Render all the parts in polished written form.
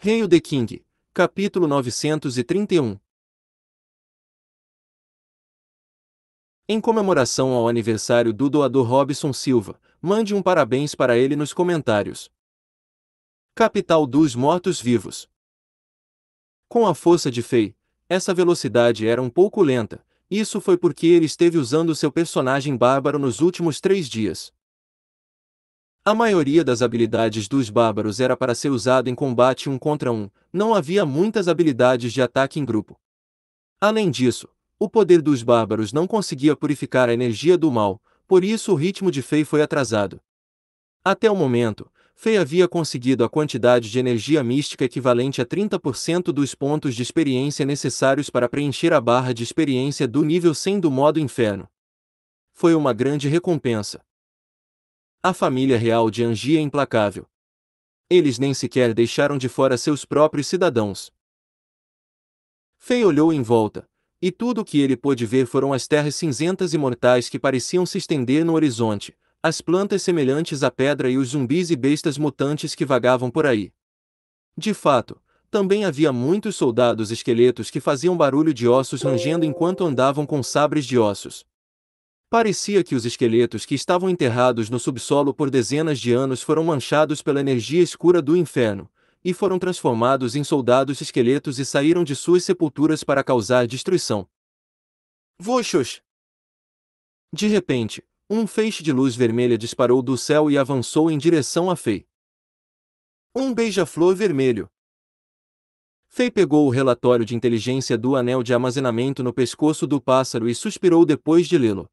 Hail the King, capítulo 931. Em comemoração ao aniversário do doador Robson Silva, mande um parabéns para ele nos comentários. Capital dos mortos-vivos. Com a força de Fei, essa velocidade era um pouco lenta. Isso foi porque ele esteve usando seu personagem bárbaro nos últimos 3 dias. A maioria das habilidades dos bárbaros era para ser usado em combate 1 contra 1, não havia muitas habilidades de ataque em grupo. Além disso, o poder dos bárbaros não conseguia purificar a energia do mal, por isso o ritmo de Fei foi atrasado. Até o momento, Fei havia conseguido a quantidade de energia mística equivalente a 30% dos pontos de experiência necessários para preencher a barra de experiência do nível 100 do modo inferno. Foi uma grande recompensa. A família real de Angie é implacável. Eles nem sequer deixaram de fora seus próprios cidadãos. Fei olhou em volta, e tudo o que ele pôde ver foram as terras cinzentas e mortais que pareciam se estender no horizonte, as plantas semelhantes à pedra e os zumbis e bestas mutantes que vagavam por aí. De fato, também havia muitos soldados esqueletos que faziam barulho de ossos rangendo enquanto andavam com sabres de ossos. Parecia que os esqueletos que estavam enterrados no subsolo por dezenas de anos foram manchados pela energia escura do inferno, e foram transformados em soldados esqueletos e saíram de suas sepulturas para causar destruição. Voxos! De repente, um feixe de luz vermelha disparou do céu e avançou em direção a Fei. Um beija-flor vermelho. Fei pegou o relatório de inteligência do anel de armazenamento no pescoço do pássaro e suspirou depois de lê-lo.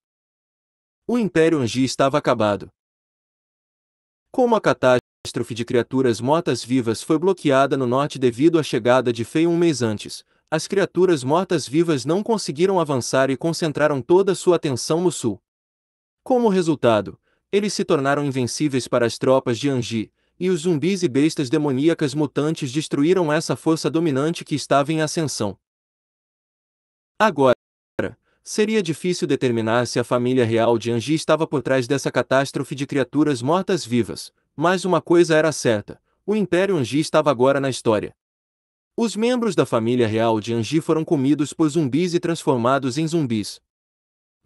O Império Angie estava acabado. Como a catástrofe de criaturas mortas-vivas foi bloqueada no norte devido à chegada de Fei um mês antes, as criaturas mortas-vivas não conseguiram avançar e concentraram toda sua atenção no sul. Como resultado, eles se tornaram invencíveis para as tropas de Angie, e os zumbis e bestas demoníacas mutantes destruíram essa força dominante que estava em ascensão. Agora, seria difícil determinar se a família real de Angie estava por trás dessa catástrofe de criaturas mortas-vivas, mas uma coisa era certa: o Império Angie estava agora na história. Os membros da família real de Angie foram comidos por zumbis e transformados em zumbis.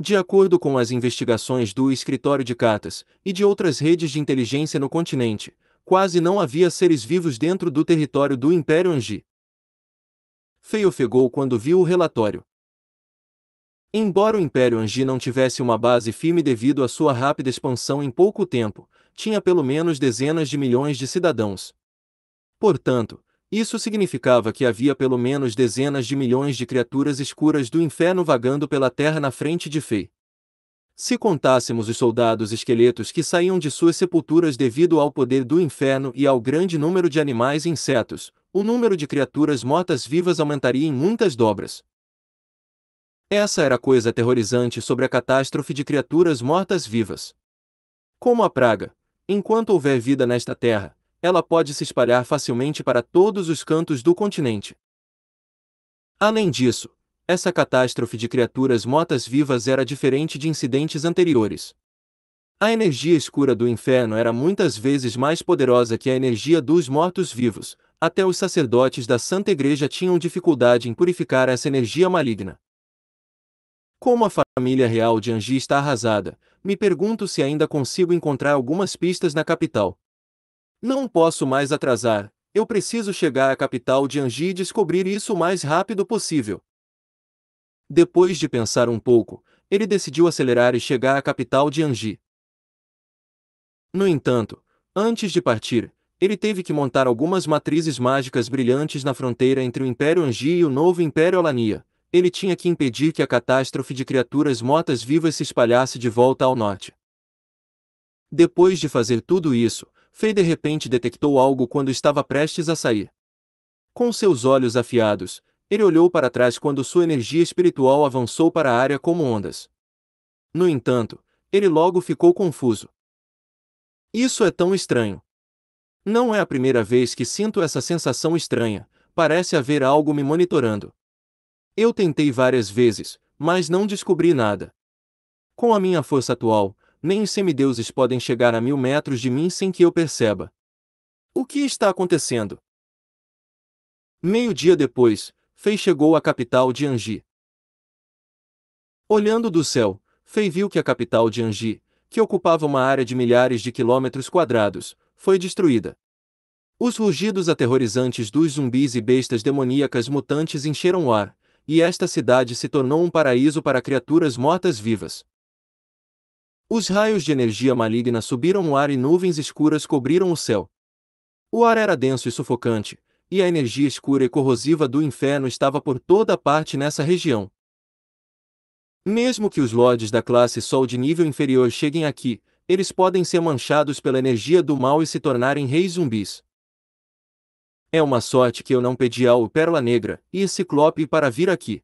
De acordo com as investigações do Escritório de Cartas e de outras redes de inteligência no continente, quase não havia seres vivos dentro do território do Império Angie. Fei ofegou quando viu o relatório. Embora o Império Angie não tivesse uma base firme devido à sua rápida expansão em pouco tempo, tinha pelo menos dezenas de milhões de cidadãos. Portanto, isso significava que havia pelo menos dezenas de milhões de criaturas escuras do inferno vagando pela terra na frente de Fei. Se contássemos os soldados esqueletos que saíam de suas sepulturas devido ao poder do inferno e ao grande número de animais e insetos, o número de criaturas mortas-vivas aumentaria em muitas dobras. Essa era a coisa aterrorizante sobre a catástrofe de criaturas mortas-vivas. Como a praga, enquanto houver vida nesta terra, ela pode se espalhar facilmente para todos os cantos do continente. Além disso, essa catástrofe de criaturas mortas-vivas era diferente de incidentes anteriores. A energia escura do inferno era muitas vezes mais poderosa que a energia dos mortos-vivos, até os sacerdotes da Santa Igreja tinham dificuldade em purificar essa energia maligna. Como a família real de Angie está arrasada, me pergunto se ainda consigo encontrar algumas pistas na capital. Não posso mais atrasar, eu preciso chegar à capital de Angie e descobrir isso o mais rápido possível. Depois de pensar um pouco, ele decidiu acelerar e chegar à capital de Angie. No entanto, antes de partir, ele teve que montar algumas matrizes mágicas brilhantes na fronteira entre o Império Angie e o novo Império Alania. Ele tinha que impedir que a catástrofe de criaturas mortas-vivas se espalhasse de volta ao norte. Depois de fazer tudo isso, Fei de repente detectou algo quando estava prestes a sair. Com seus olhos afiados, ele olhou para trás quando sua energia espiritual avançou para a área como ondas. No entanto, ele logo ficou confuso. Isso é tão estranho. Não é a primeira vez que sinto essa sensação estranha, parece haver algo me monitorando. Eu tentei várias vezes, mas não descobri nada. Com a minha força atual, nem os semideuses podem chegar a 1000 metros de mim sem que eu perceba. O que está acontecendo? Meio-dia depois, Fei chegou à capital de Anji. Olhando do céu, Fei viu que a capital de Anji, que ocupava uma área de milhares de quilômetros quadrados, foi destruída. Os rugidos aterrorizantes dos zumbis e bestas demoníacas mutantes encheram o ar, e esta cidade se tornou um paraíso para criaturas mortas-vivas. Os raios de energia maligna subiram no ar e nuvens escuras cobriram o céu. O ar era denso e sufocante, e a energia escura e corrosiva do inferno estava por toda parte nessa região. Mesmo que os lords da classe Sol de nível inferior cheguem aqui, eles podem ser manchados pela energia do mal e se tornarem reis zumbis. É uma sorte que eu não pedi ao Pérola Negra e Ciclope para vir aqui.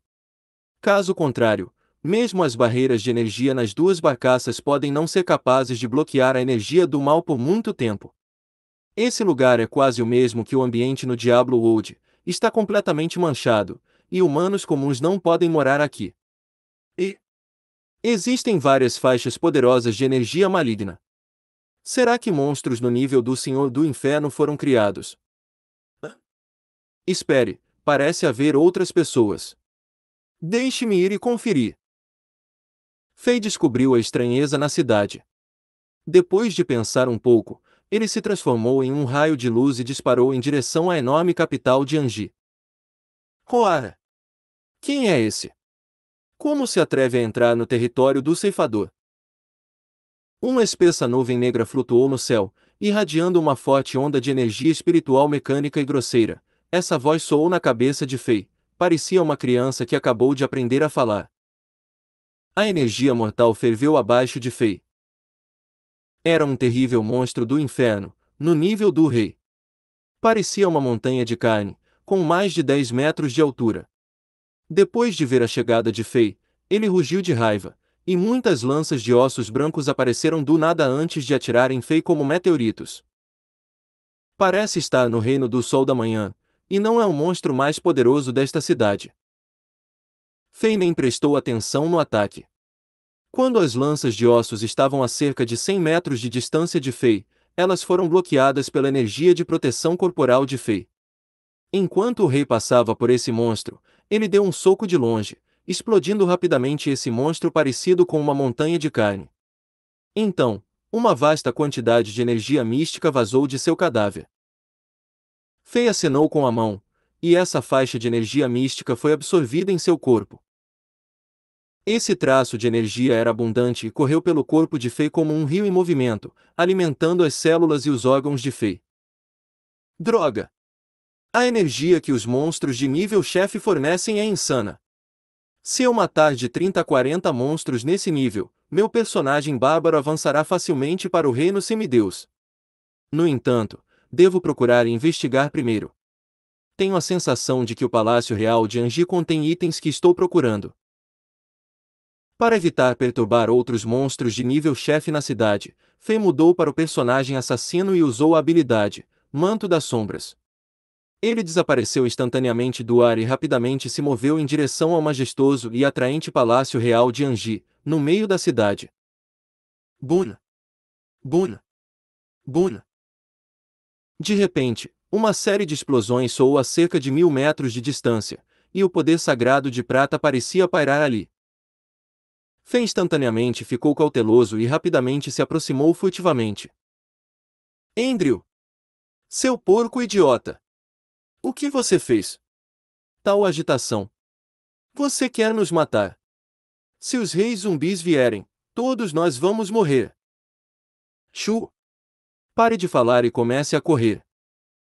Caso contrário, mesmo as barreiras de energia nas duas barcaças podem não ser capazes de bloquear a energia do mal por muito tempo. Esse lugar é quase o mesmo que o ambiente no Diablo World, está completamente manchado, e humanos comuns não podem morar aqui. E existem várias faixas poderosas de energia maligna. Será que monstros no nível do Senhor do Inferno foram criados? Espere, parece haver outras pessoas. Deixe-me ir e conferir. Fei descobriu a estranheza na cidade. Depois de pensar um pouco, ele se transformou em um raio de luz e disparou em direção à enorme capital de Anji. Coara! Quem é esse? Como se atreve a entrar no território do ceifador? Uma espessa nuvem negra flutuou no céu, irradiando uma forte onda de energia espiritual mecânica e grosseira. Essa voz soou na cabeça de Fei. Parecia uma criança que acabou de aprender a falar. A energia mortal ferveu abaixo de Fei. Era um terrível monstro do inferno, no nível do rei. Parecia uma montanha de carne, com mais de 10 metros de altura. Depois de ver a chegada de Fei, ele rugiu de raiva, e muitas lanças de ossos brancos apareceram do nada antes de atirar em Fei como meteoritos. Parece estar no reino do sol da manhã, e não é o monstro mais poderoso desta cidade. Fei nem prestou atenção no ataque. Quando as lanças de ossos estavam a cerca de 100 metros de distância de Fei, elas foram bloqueadas pela energia de proteção corporal de Fei. Enquanto o rei passava por esse monstro, ele deu um soco de longe, explodindo rapidamente esse monstro parecido com uma montanha de carne. Então, uma vasta quantidade de energia mística vazou de seu cadáver. Fei acenou com a mão, e essa faixa de energia mística foi absorvida em seu corpo. Esse traço de energia era abundante e correu pelo corpo de Fei como um rio em movimento, alimentando as células e os órgãos de Fei. Droga! A energia que os monstros de nível chefe fornecem é insana. Se eu matar de 30 a 40 monstros nesse nível, meu personagem bárbaro avançará facilmente para o reino semideus. No entanto, devo procurar e investigar primeiro. Tenho a sensação de que o Palácio Real de Anji contém itens que estou procurando. Para evitar perturbar outros monstros de nível chefe na cidade, Fei mudou para o personagem assassino e usou a habilidade Manto das Sombras. Ele desapareceu instantaneamente do ar e rapidamente se moveu em direção ao majestoso e atraente Palácio Real de Anji, no meio da cidade. Buna! Buna! Buna! De repente, uma série de explosões soou a cerca de 1000 metros de distância, e o poder sagrado de prata parecia pairar ali. Fei instantaneamente ficou cauteloso e rapidamente se aproximou furtivamente. Andrew! Seu porco idiota! O que você fez? Tal agitação. Você quer nos matar. Se os reis zumbis vierem, todos nós vamos morrer. Shu! Pare de falar e comece a correr.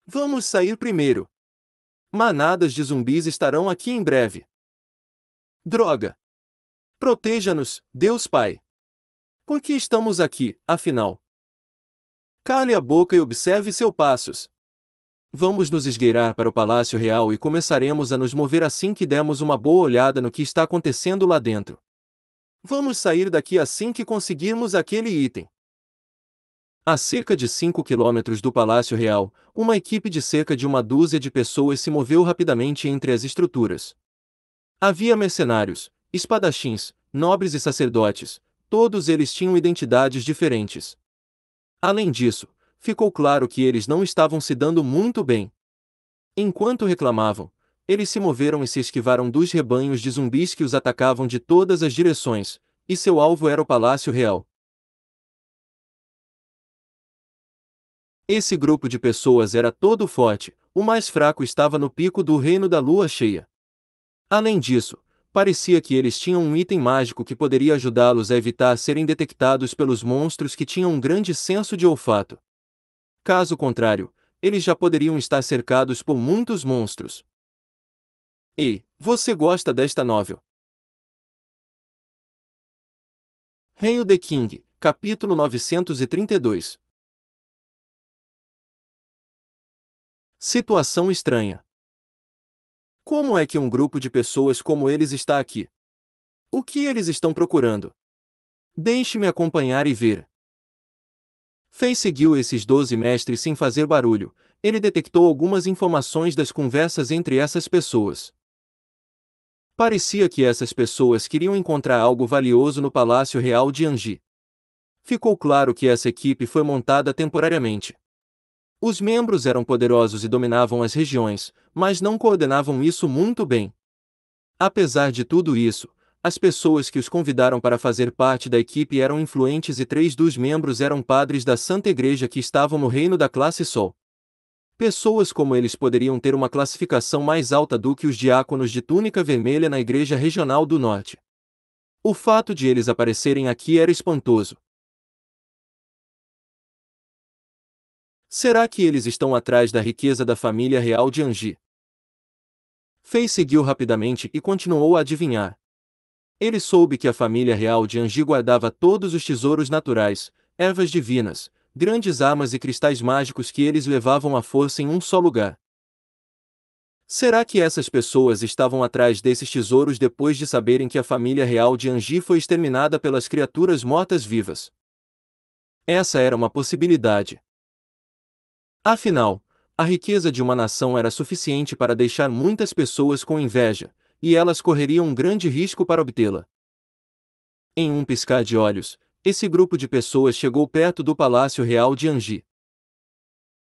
Vamos sair primeiro. Manadas de zumbis estarão aqui em breve. Droga! Proteja-nos, Deus Pai. Por que estamos aqui, afinal? Cale a boca e observe seus passos. Vamos nos esgueirar para o Palácio Real e começaremos a nos mover assim que dermos uma boa olhada no que está acontecendo lá dentro. Vamos sair daqui assim que conseguirmos aquele item. A cerca de 5 quilômetros do Palácio Real, uma equipe de cerca de uma dúzia de pessoas se moveu rapidamente entre as estruturas. Havia mercenários, espadachins, nobres e sacerdotes, todos eles tinham identidades diferentes. Além disso, ficou claro que eles não estavam se dando muito bem. Enquanto reclamavam, eles se moveram e se esquivaram dos rebanhos de zumbis que os atacavam de todas as direções, e seu alvo era o Palácio Real. Esse grupo de pessoas era todo forte, o mais fraco estava no pico do reino da lua cheia. Além disso, parecia que eles tinham um item mágico que poderia ajudá-los a evitar serem detectados pelos monstros que tinham um grande senso de olfato. Caso contrário, eles já poderiam estar cercados por muitos monstros. Ei, você gosta desta novel? Hail the King, capítulo 932. Situação estranha. Como é que um grupo de pessoas como eles está aqui? O que eles estão procurando? Deixe-me acompanhar e ver. Fei seguiu esses 12 mestres sem fazer barulho. Ele detectou algumas informações das conversas entre essas pessoas. Parecia que essas pessoas queriam encontrar algo valioso no Palácio Real de Anji. Ficou claro que essa equipe foi montada temporariamente. Os membros eram poderosos e dominavam as regiões, mas não coordenavam isso muito bem. Apesar de tudo isso, as pessoas que os convidaram para fazer parte da equipe eram influentes e 3 dos membros eram padres da Santa Igreja que estavam no reino da classe Sol. Pessoas como eles poderiam ter uma classificação mais alta do que os diáconos de túnica vermelha na Igreja Regional do Norte. O fato de eles aparecerem aqui era espantoso. Será que eles estão atrás da riqueza da família real de Anji? Fei seguiu rapidamente e continuou a adivinhar. Ele soube que a família real de Anji guardava todos os tesouros naturais, ervas divinas, grandes armas e cristais mágicos que eles levavam à força em um só lugar. Será que essas pessoas estavam atrás desses tesouros depois de saberem que a família real de Anji foi exterminada pelas criaturas mortas-vivas? Essa era uma possibilidade. Afinal, a riqueza de uma nação era suficiente para deixar muitas pessoas com inveja, e elas correriam um grande risco para obtê-la. Em um piscar de olhos, esse grupo de pessoas chegou perto do Palácio Real de Anji.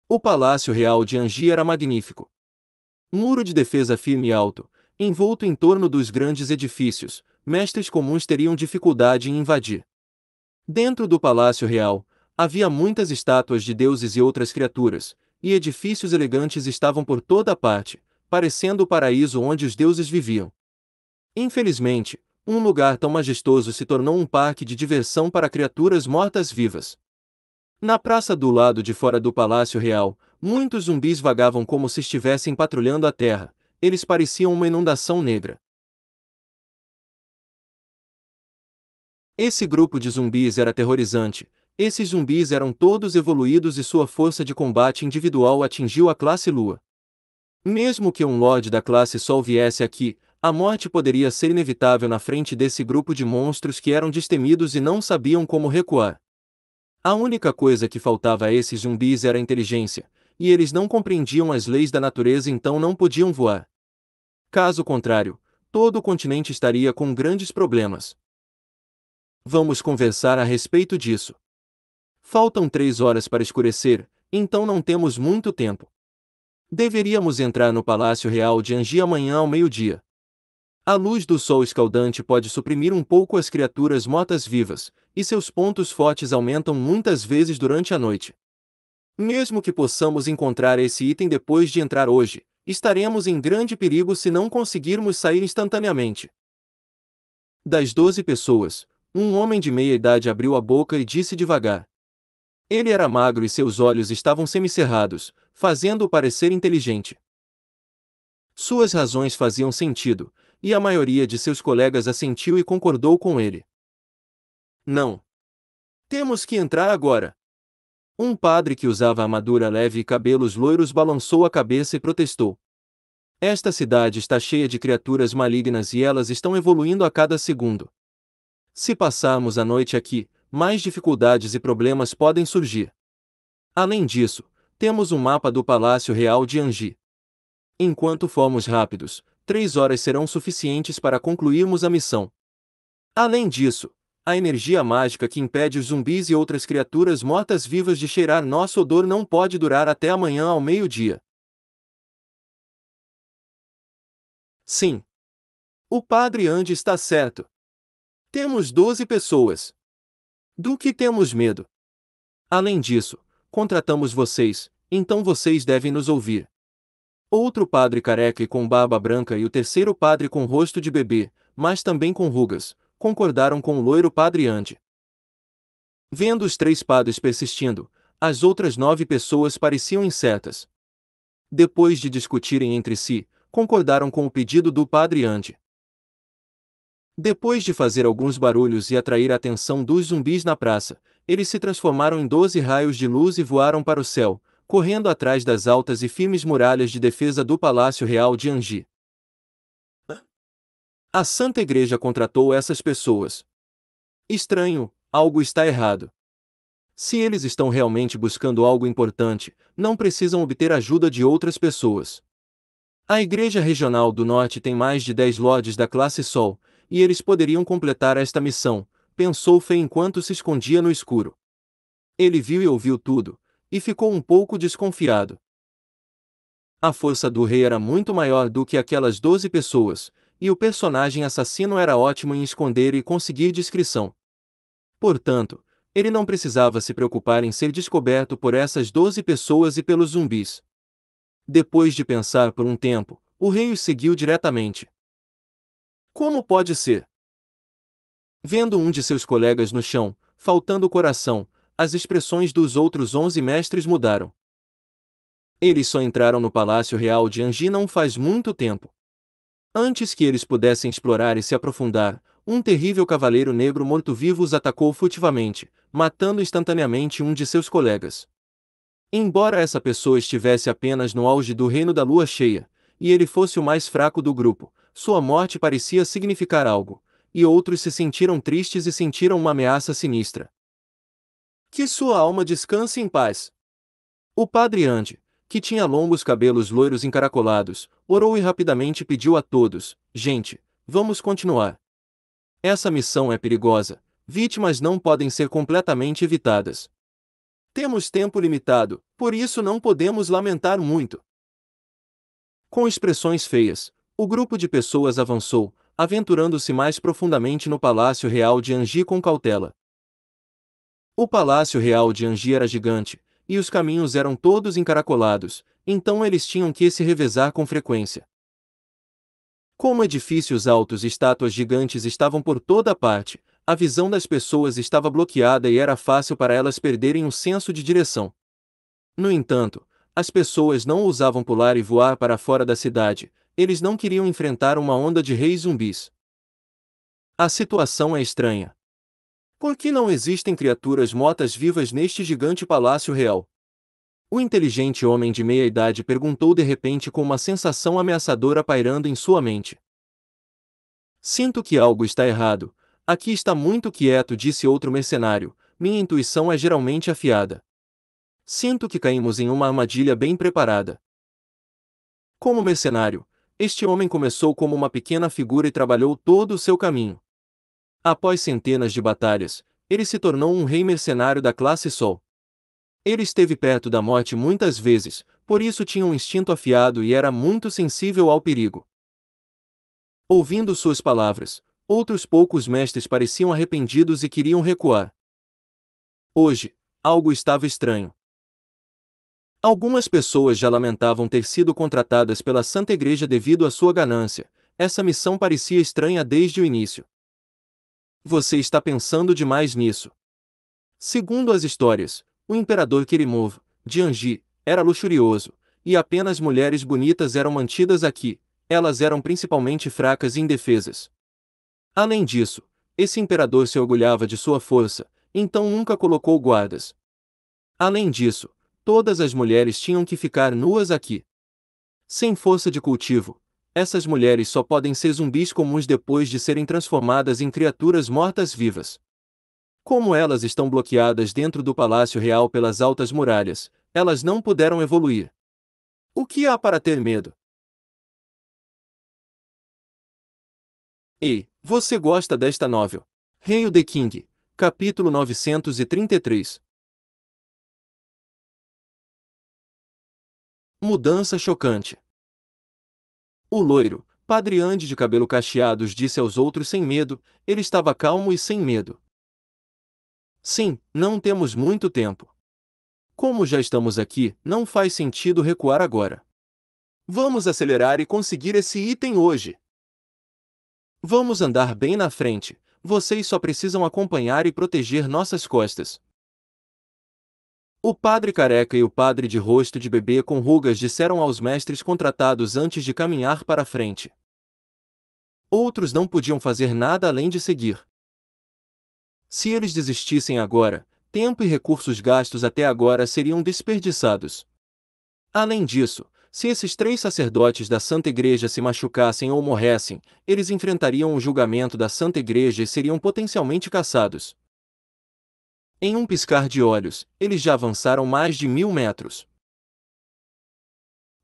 O Palácio Real de Anji era magnífico. Muro de defesa firme e alto, envolto em torno dos grandes edifícios, mestres comuns teriam dificuldade em invadir. Dentro do Palácio Real, havia muitas estátuas de deuses e outras criaturas, e edifícios elegantes estavam por toda parte, parecendo o paraíso onde os deuses viviam. Infelizmente, um lugar tão majestoso se tornou um parque de diversão para criaturas mortas-vivas. Na praça do lado de fora do Palácio Real, muitos zumbis vagavam como se estivessem patrulhando a terra. Eles pareciam uma inundação negra. Esse grupo de zumbis era aterrorizante. Esses zumbis eram todos evoluídos e sua força de combate individual atingiu a classe Lua. Mesmo que um Lorde da classe Sol viesse aqui, a morte poderia ser inevitável na frente desse grupo de monstros que eram destemidos e não sabiam como recuar. A única coisa que faltava a esses zumbis era a inteligência, e eles não compreendiam as leis da natureza, então não podiam voar. Caso contrário, todo o continente estaria com grandes problemas. Vamos conversar a respeito disso. Faltam 3 horas para escurecer, então não temos muito tempo. Deveríamos entrar no Palácio Real de Anji amanhã ao meio-dia. A luz do sol escaldante pode suprimir um pouco as criaturas mortas-vivas, e seus pontos fortes aumentam muitas vezes durante a noite. Mesmo que possamos encontrar esse item depois de entrar hoje, estaremos em grande perigo se não conseguirmos sair instantaneamente. Das 12 pessoas, um homem de meia idade abriu a boca e disse devagar. Ele era magro e seus olhos estavam semicerrados, fazendo-o parecer inteligente. Suas razões faziam sentido, e a maioria de seus colegas assentiu e concordou com ele. Não. Temos que entrar agora. Um padre que usava armadura leve e cabelos loiros balançou a cabeça e protestou. Esta cidade está cheia de criaturas malignas e elas estão evoluindo a cada segundo. Se passarmos a noite aqui, mais dificuldades e problemas podem surgir. Além disso, temos um mapa do Palácio Real de Anji. Enquanto formos rápidos, 3 horas serão suficientes para concluirmos a missão. Além disso, a energia mágica que impede os zumbis e outras criaturas mortas-vivas de cheirar nosso odor não pode durar até amanhã ao meio-dia. Sim. O padre Andy está certo. Temos 12 pessoas. Do que temos medo? Além disso, contratamos vocês, então vocês devem nos ouvir. Outro padre careca e com barba branca e o terceiro padre com rosto de bebê, mas também com rugas, concordaram com o loiro padre Andy. Vendo os 3 padres persistindo, as outras 9 pessoas pareciam incertas. Depois de discutirem entre si, concordaram com o pedido do padre Andy. Depois de fazer alguns barulhos e atrair a atenção dos zumbis na praça, eles se transformaram em 12 raios de luz e voaram para o céu, correndo atrás das altas e firmes muralhas de defesa do Palácio Real de Anji. A Santa Igreja contratou essas pessoas. Estranho, algo está errado. Se eles estão realmente buscando algo importante, não precisam obter ajuda de outras pessoas. A Igreja Regional do Norte tem mais de 10 lords da classe Sol, e eles poderiam completar esta missão, pensou Fei enquanto se escondia no escuro. Ele viu e ouviu tudo, e ficou um pouco desconfiado. A força do rei era muito maior do que aquelas 12 pessoas, e o personagem assassino era ótimo em esconder e conseguir discrição. Portanto, ele não precisava se preocupar em ser descoberto por essas 12 pessoas e pelos zumbis. Depois de pensar por um tempo, o rei os seguiu diretamente. Como pode ser? Vendo um de seus colegas no chão, faltando o coração, as expressões dos outros 11 mestres mudaram. Eles só entraram no Palácio Real de Anji não faz muito tempo. Antes que eles pudessem explorar e se aprofundar, um terrível cavaleiro negro morto-vivo os atacou furtivamente, matando instantaneamente um de seus colegas. Embora essa pessoa estivesse apenas no auge do reino da lua cheia, e ele fosse o mais fraco do grupo, sua morte parecia significar algo, e outros se sentiram tristes e sentiram uma ameaça sinistra. Que sua alma descanse em paz. O padre Andy, que tinha longos cabelos loiros encaracolados, orou e rapidamente pediu a todos: gente, vamos continuar. Essa missão é perigosa, vítimas não podem ser completamente evitadas. Temos tempo limitado, por isso não podemos lamentar muito. Com expressões feias, o grupo de pessoas avançou, aventurando-se mais profundamente no Palácio Real de Anji com cautela. O Palácio Real de Anji era gigante, e os caminhos eram todos encaracolados, então eles tinham que se revezar com frequência. Como edifícios altos e estátuas gigantes estavam por toda parte, a visão das pessoas estava bloqueada e era fácil para elas perderem o senso de direção. No entanto, as pessoas não ousavam pular e voar para fora da cidade, eles não queriam enfrentar uma onda de reis zumbis. A situação é estranha. Por que não existem criaturas mortas-vivas neste gigante palácio real? O inteligente homem de meia-idade perguntou de repente com uma sensação ameaçadora pairando em sua mente. Sinto que algo está errado. Aqui está muito quieto, disse outro mercenário. Minha intuição é geralmente afiada. Sinto que caímos em uma armadilha bem preparada. Como mercenário, este homem começou como uma pequena figura e trabalhou todo o seu caminho. Após centenas de batalhas, ele se tornou um rei mercenário da classe Sol. Ele esteve perto da morte muitas vezes, por isso tinha um instinto afiado e era muito sensível ao perigo. Ouvindo suas palavras, outros poucos mestres pareciam arrependidos e queriam recuar. Hoje, algo estava estranho. Algumas pessoas já lamentavam ter sido contratadas pela Santa Igreja devido à sua ganância. Essa missão parecia estranha desde o início. Você está pensando demais nisso. Segundo as histórias, o imperador Kerimov, de Anji, era luxurioso, e apenas mulheres bonitas eram mantidas aqui, elas eram principalmente fracas e indefesas. Além disso, esse imperador se orgulhava de sua força, então nunca colocou guardas. Além disso, todas as mulheres tinham que ficar nuas aqui. Sem força de cultivo, essas mulheres só podem ser zumbis comuns depois de serem transformadas em criaturas mortas-vivas. Como elas estão bloqueadas dentro do Palácio Real pelas altas muralhas, elas não puderam evoluir. O que há para ter medo? Ei, você gosta desta novel? Hail the King, capítulo 933. Mudança chocante. O loiro, Padre Andy de cabelo cacheados disse aos outros sem medo, ele estava calmo e sem medo. Sim, não temos muito tempo. Como já estamos aqui, não faz sentido recuar agora. Vamos acelerar e conseguir esse item hoje. Vamos andar bem na frente, vocês só precisam acompanhar e proteger nossas costas. O padre careca e o padre de rosto de bebê com rugas disseram aos mestres contratados antes de caminhar para a frente. Outros não podiam fazer nada além de seguir. Se eles desistissem agora, tempo e recursos gastos até agora seriam desperdiçados. Além disso, se esses 3 sacerdotes da Santa Igreja se machucassem ou morressem, eles enfrentariam o julgamento da Santa Igreja e seriam potencialmente caçados. Em um piscar de olhos, eles já avançaram mais de 1000 metros.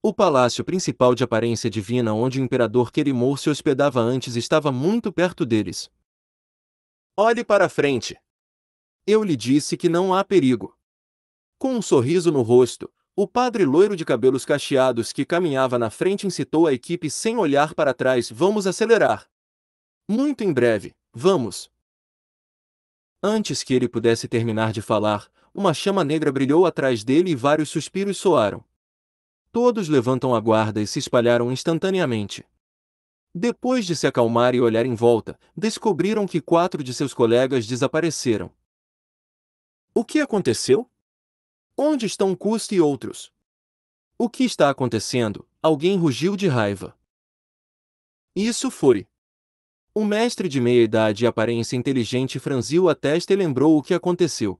O palácio principal de aparência divina onde o imperador Querimor se hospedava antes estava muito perto deles. Olhe para frente! Eu lhe disse que não há perigo. Com um sorriso no rosto, o padre loiro de cabelos cacheados que caminhava na frente incitou a equipe sem olhar para trás: vamos acelerar. Muito em breve, vamos. Antes que ele pudesse terminar de falar, uma chama negra brilhou atrás dele e vários suspiros soaram. Todos levantam a guarda e se espalharam instantaneamente. Depois de se acalmar e olhar em volta, descobriram que 4 de seus colegas desapareceram. O que aconteceu? Onde estão Cust e outros? O que está acontecendo? Alguém rugiu de raiva. Isso foi. O mestre de meia-idade e aparência inteligente franziu a testa e lembrou o que aconteceu.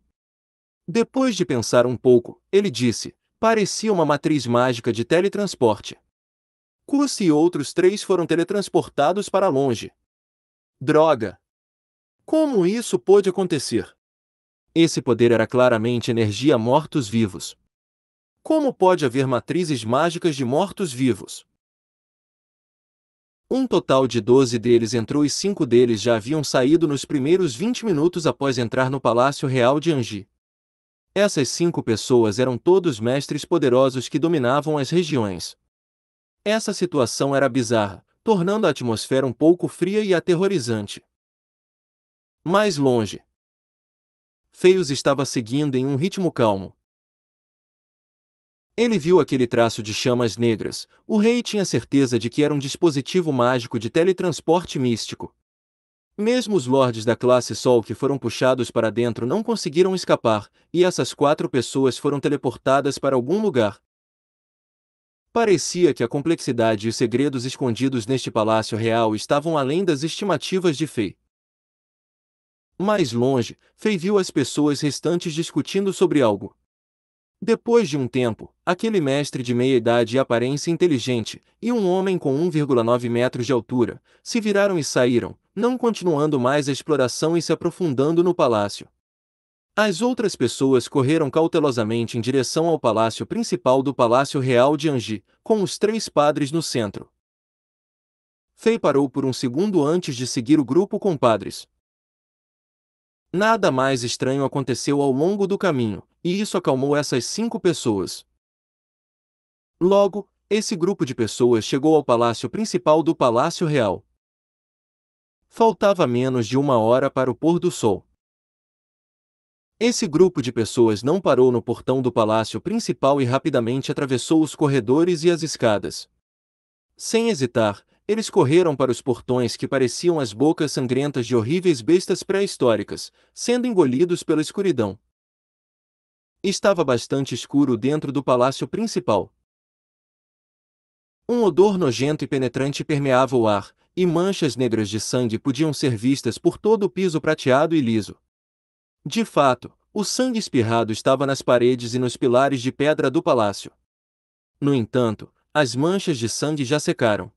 Depois de pensar um pouco, ele disse: parecia uma matriz mágica de teletransporte. Cust e outros 3 foram teletransportados para longe. Droga! Como isso pôde acontecer? Esse poder era claramente energia mortos-vivos. Como pode haver matrizes mágicas de mortos-vivos? Um total de 12 deles entrou e 5 deles já haviam saído nos primeiros 20 minutos após entrar no Palácio Real de Anji. Essas 5 pessoas eram todos mestres poderosos que dominavam as regiões. Essa situação era bizarra, tornando a atmosfera um pouco fria e aterrorizante. Mais longe, Feios estava seguindo em um ritmo calmo. Ele viu aquele traço de chamas negras. O rei tinha certeza de que era um dispositivo mágico de teletransporte místico. Mesmo os lordes da classe Sol que foram puxados para dentro não conseguiram escapar, e essas 4 pessoas foram teleportadas para algum lugar. Parecia que a complexidade e os segredos escondidos neste palácio real estavam além das estimativas de Fei. Mais longe, Fei viu as pessoas restantes discutindo sobre algo. Depois de um tempo, aquele mestre de meia-idade e aparência inteligente, e um homem com 1,9 metros de altura, se viraram e saíram, não continuando mais a exploração e se aprofundando no palácio. As outras pessoas correram cautelosamente em direção ao palácio principal do Palácio Real de Anji, com os 3 padres no centro. Fei parou por um segundo antes de seguir o grupo com padres. Nada mais estranho aconteceu ao longo do caminho, e isso acalmou essas 5 pessoas. Logo, esse grupo de pessoas chegou ao palácio principal do Palácio Real. Faltava menos de 1 hora para o pôr do sol. Esse grupo de pessoas não parou no portão do palácio principal e rapidamente atravessou os corredores e as escadas. Sem hesitar, eles correram para os portões que pareciam as bocas sangrentas de horríveis bestas pré-históricas, sendo engolidos pela escuridão. Estava bastante escuro dentro do palácio principal. Um odor nojento e penetrante permeava o ar, e manchas negras de sangue podiam ser vistas por todo o piso prateado e liso. De fato, o sangue espirrado estava nas paredes e nos pilares de pedra do palácio. No entanto, as manchas de sangue já secaram.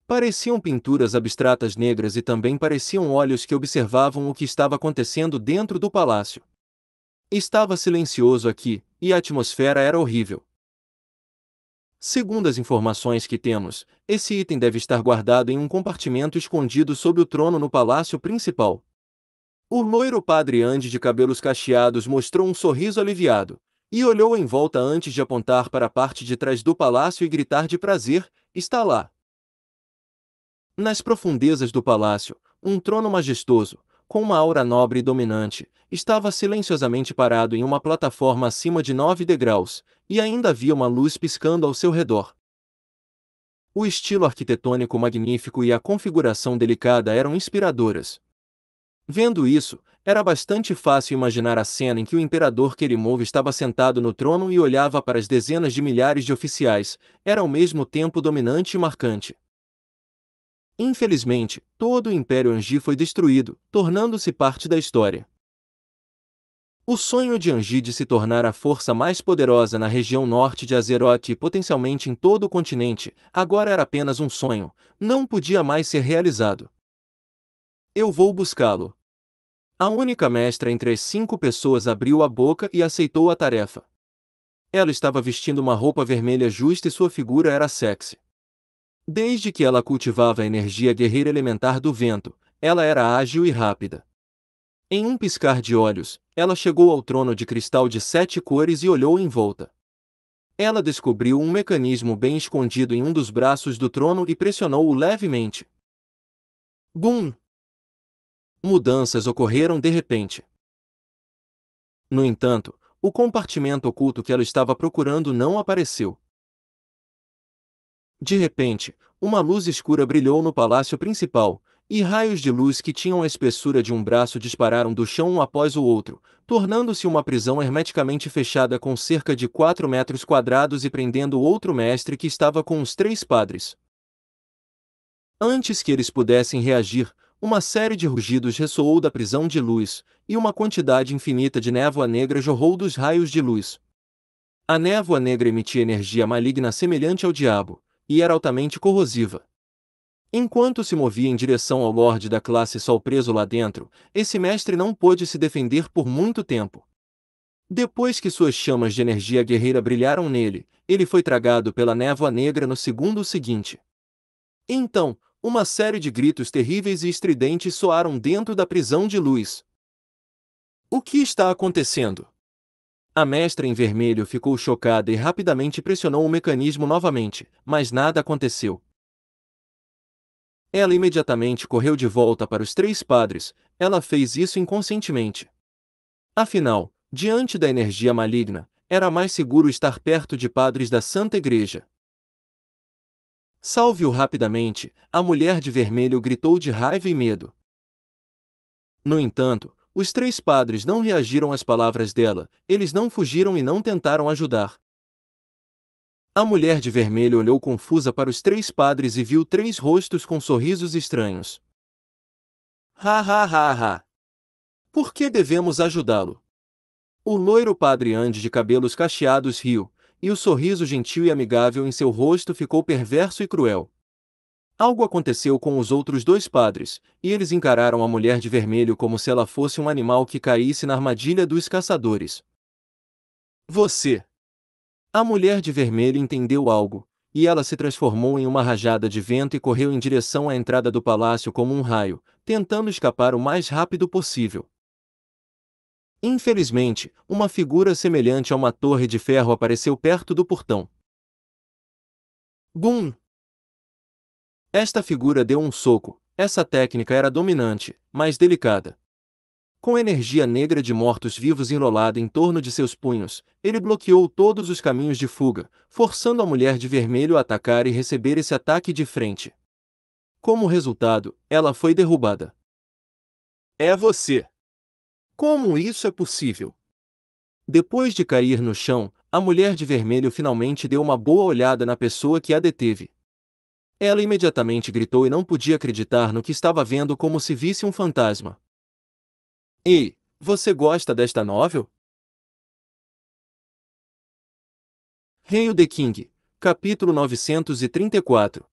Pareciam pinturas abstratas negras e também pareciam olhos que observavam o que estava acontecendo dentro do palácio. Estava silencioso aqui, e a atmosfera era horrível. Segundo as informações que temos, esse item deve estar guardado em um compartimento escondido sob o trono no palácio principal. O loiro padre Andy de cabelos cacheados mostrou um sorriso aliviado, e olhou em volta antes de apontar para a parte de trás do palácio e gritar de prazer: está lá! Nas profundezas do palácio, um trono majestoso, com uma aura nobre e dominante, estava silenciosamente parado em uma plataforma acima de 9 degraus, e ainda havia uma luz piscando ao seu redor. O estilo arquitetônico magnífico e a configuração delicada eram inspiradoras. Vendo isso, era bastante fácil imaginar a cena em que o imperador Kerimov estava sentado no trono e olhava para as dezenas de milhares de oficiais, era ao mesmo tempo dominante e marcante. Infelizmente, todo o Império Anji foi destruído, tornando-se parte da história. O sonho de Anji de se tornar a força mais poderosa na região norte de Azeroth e potencialmente em todo o continente, agora era apenas um sonho, não podia mais ser realizado. Eu vou buscá-lo. A única mestra entre as 5 pessoas abriu a boca e aceitou a tarefa. Ela estava vestindo uma roupa vermelha justa e sua figura era sexy. Desde que ela cultivava a energia guerreira elementar do vento, ela era ágil e rápida. Em um piscar de olhos, ela chegou ao trono de cristal de 7 cores e olhou em volta. Ela descobriu um mecanismo bem escondido em um dos braços do trono e pressionou-o levemente. Bum! Mudanças ocorreram de repente. No entanto, o compartimento oculto que ela estava procurando não apareceu. De repente, uma luz escura brilhou no palácio principal, e raios de luz que tinham a espessura de um braço dispararam do chão um após o outro, tornando-se uma prisão hermeticamente fechada com cerca de 4 metros quadrados e prendendo o outro mestre que estava com os 3 padres. Antes que eles pudessem reagir, uma série de rugidos ressoou da prisão de luz, e uma quantidade infinita de névoa negra jorrou dos raios de luz. A névoa negra emitia energia maligna semelhante ao diabo, e era altamente corrosiva. Enquanto se movia em direção ao Lorde da classe Sol preso lá dentro, esse mestre não pôde se defender por muito tempo. Depois que suas chamas de energia guerreira brilharam nele, ele foi tragado pela névoa negra no segundo seguinte. Então, uma série de gritos terríveis e estridentes soaram dentro da prisão de luz. O que está acontecendo? A mestra em vermelho ficou chocada e rapidamente pressionou o mecanismo novamente, mas nada aconteceu. Ela imediatamente correu de volta para os 3 padres, ela fez isso inconscientemente. Afinal, diante da energia maligna, era mais seguro estar perto de padres da Santa Igreja. Salve-o rapidamente, a mulher de vermelho gritou de raiva e medo. No entanto, os 3 padres não reagiram às palavras dela, eles não fugiram e não tentaram ajudar. A mulher de vermelho olhou confusa para os 3 padres e viu 3 rostos com sorrisos estranhos. Ha ha ha ha! Por que devemos ajudá-lo? O loiro padre Andy de cabelos cacheados riu, e o sorriso gentil e amigável em seu rosto ficou perverso e cruel. Algo aconteceu com os outros 2 padres, e eles encararam a mulher de vermelho como se ela fosse um animal que caísse na armadilha dos caçadores. Você! A mulher de vermelho entendeu algo, e ela se transformou em uma rajada de vento e correu em direção à entrada do palácio como um raio, tentando escapar o mais rápido possível. Infelizmente, uma figura semelhante a uma torre de ferro apareceu perto do portão. Bum! Esta figura deu um soco. Essa técnica era dominante, mas delicada. Com energia negra de mortos-vivos enrolada em torno de seus punhos, ele bloqueou todos os caminhos de fuga, forçando a mulher de vermelho a atacar e receber esse ataque de frente. Como resultado, ela foi derrubada. É você! Como isso é possível? Depois de cair no chão, a mulher de vermelho finalmente deu uma boa olhada na pessoa que a deteve. Ela imediatamente gritou e não podia acreditar no que estava vendo, como se visse um fantasma. Ei, você gosta desta novel? Hail the King, capítulo 934.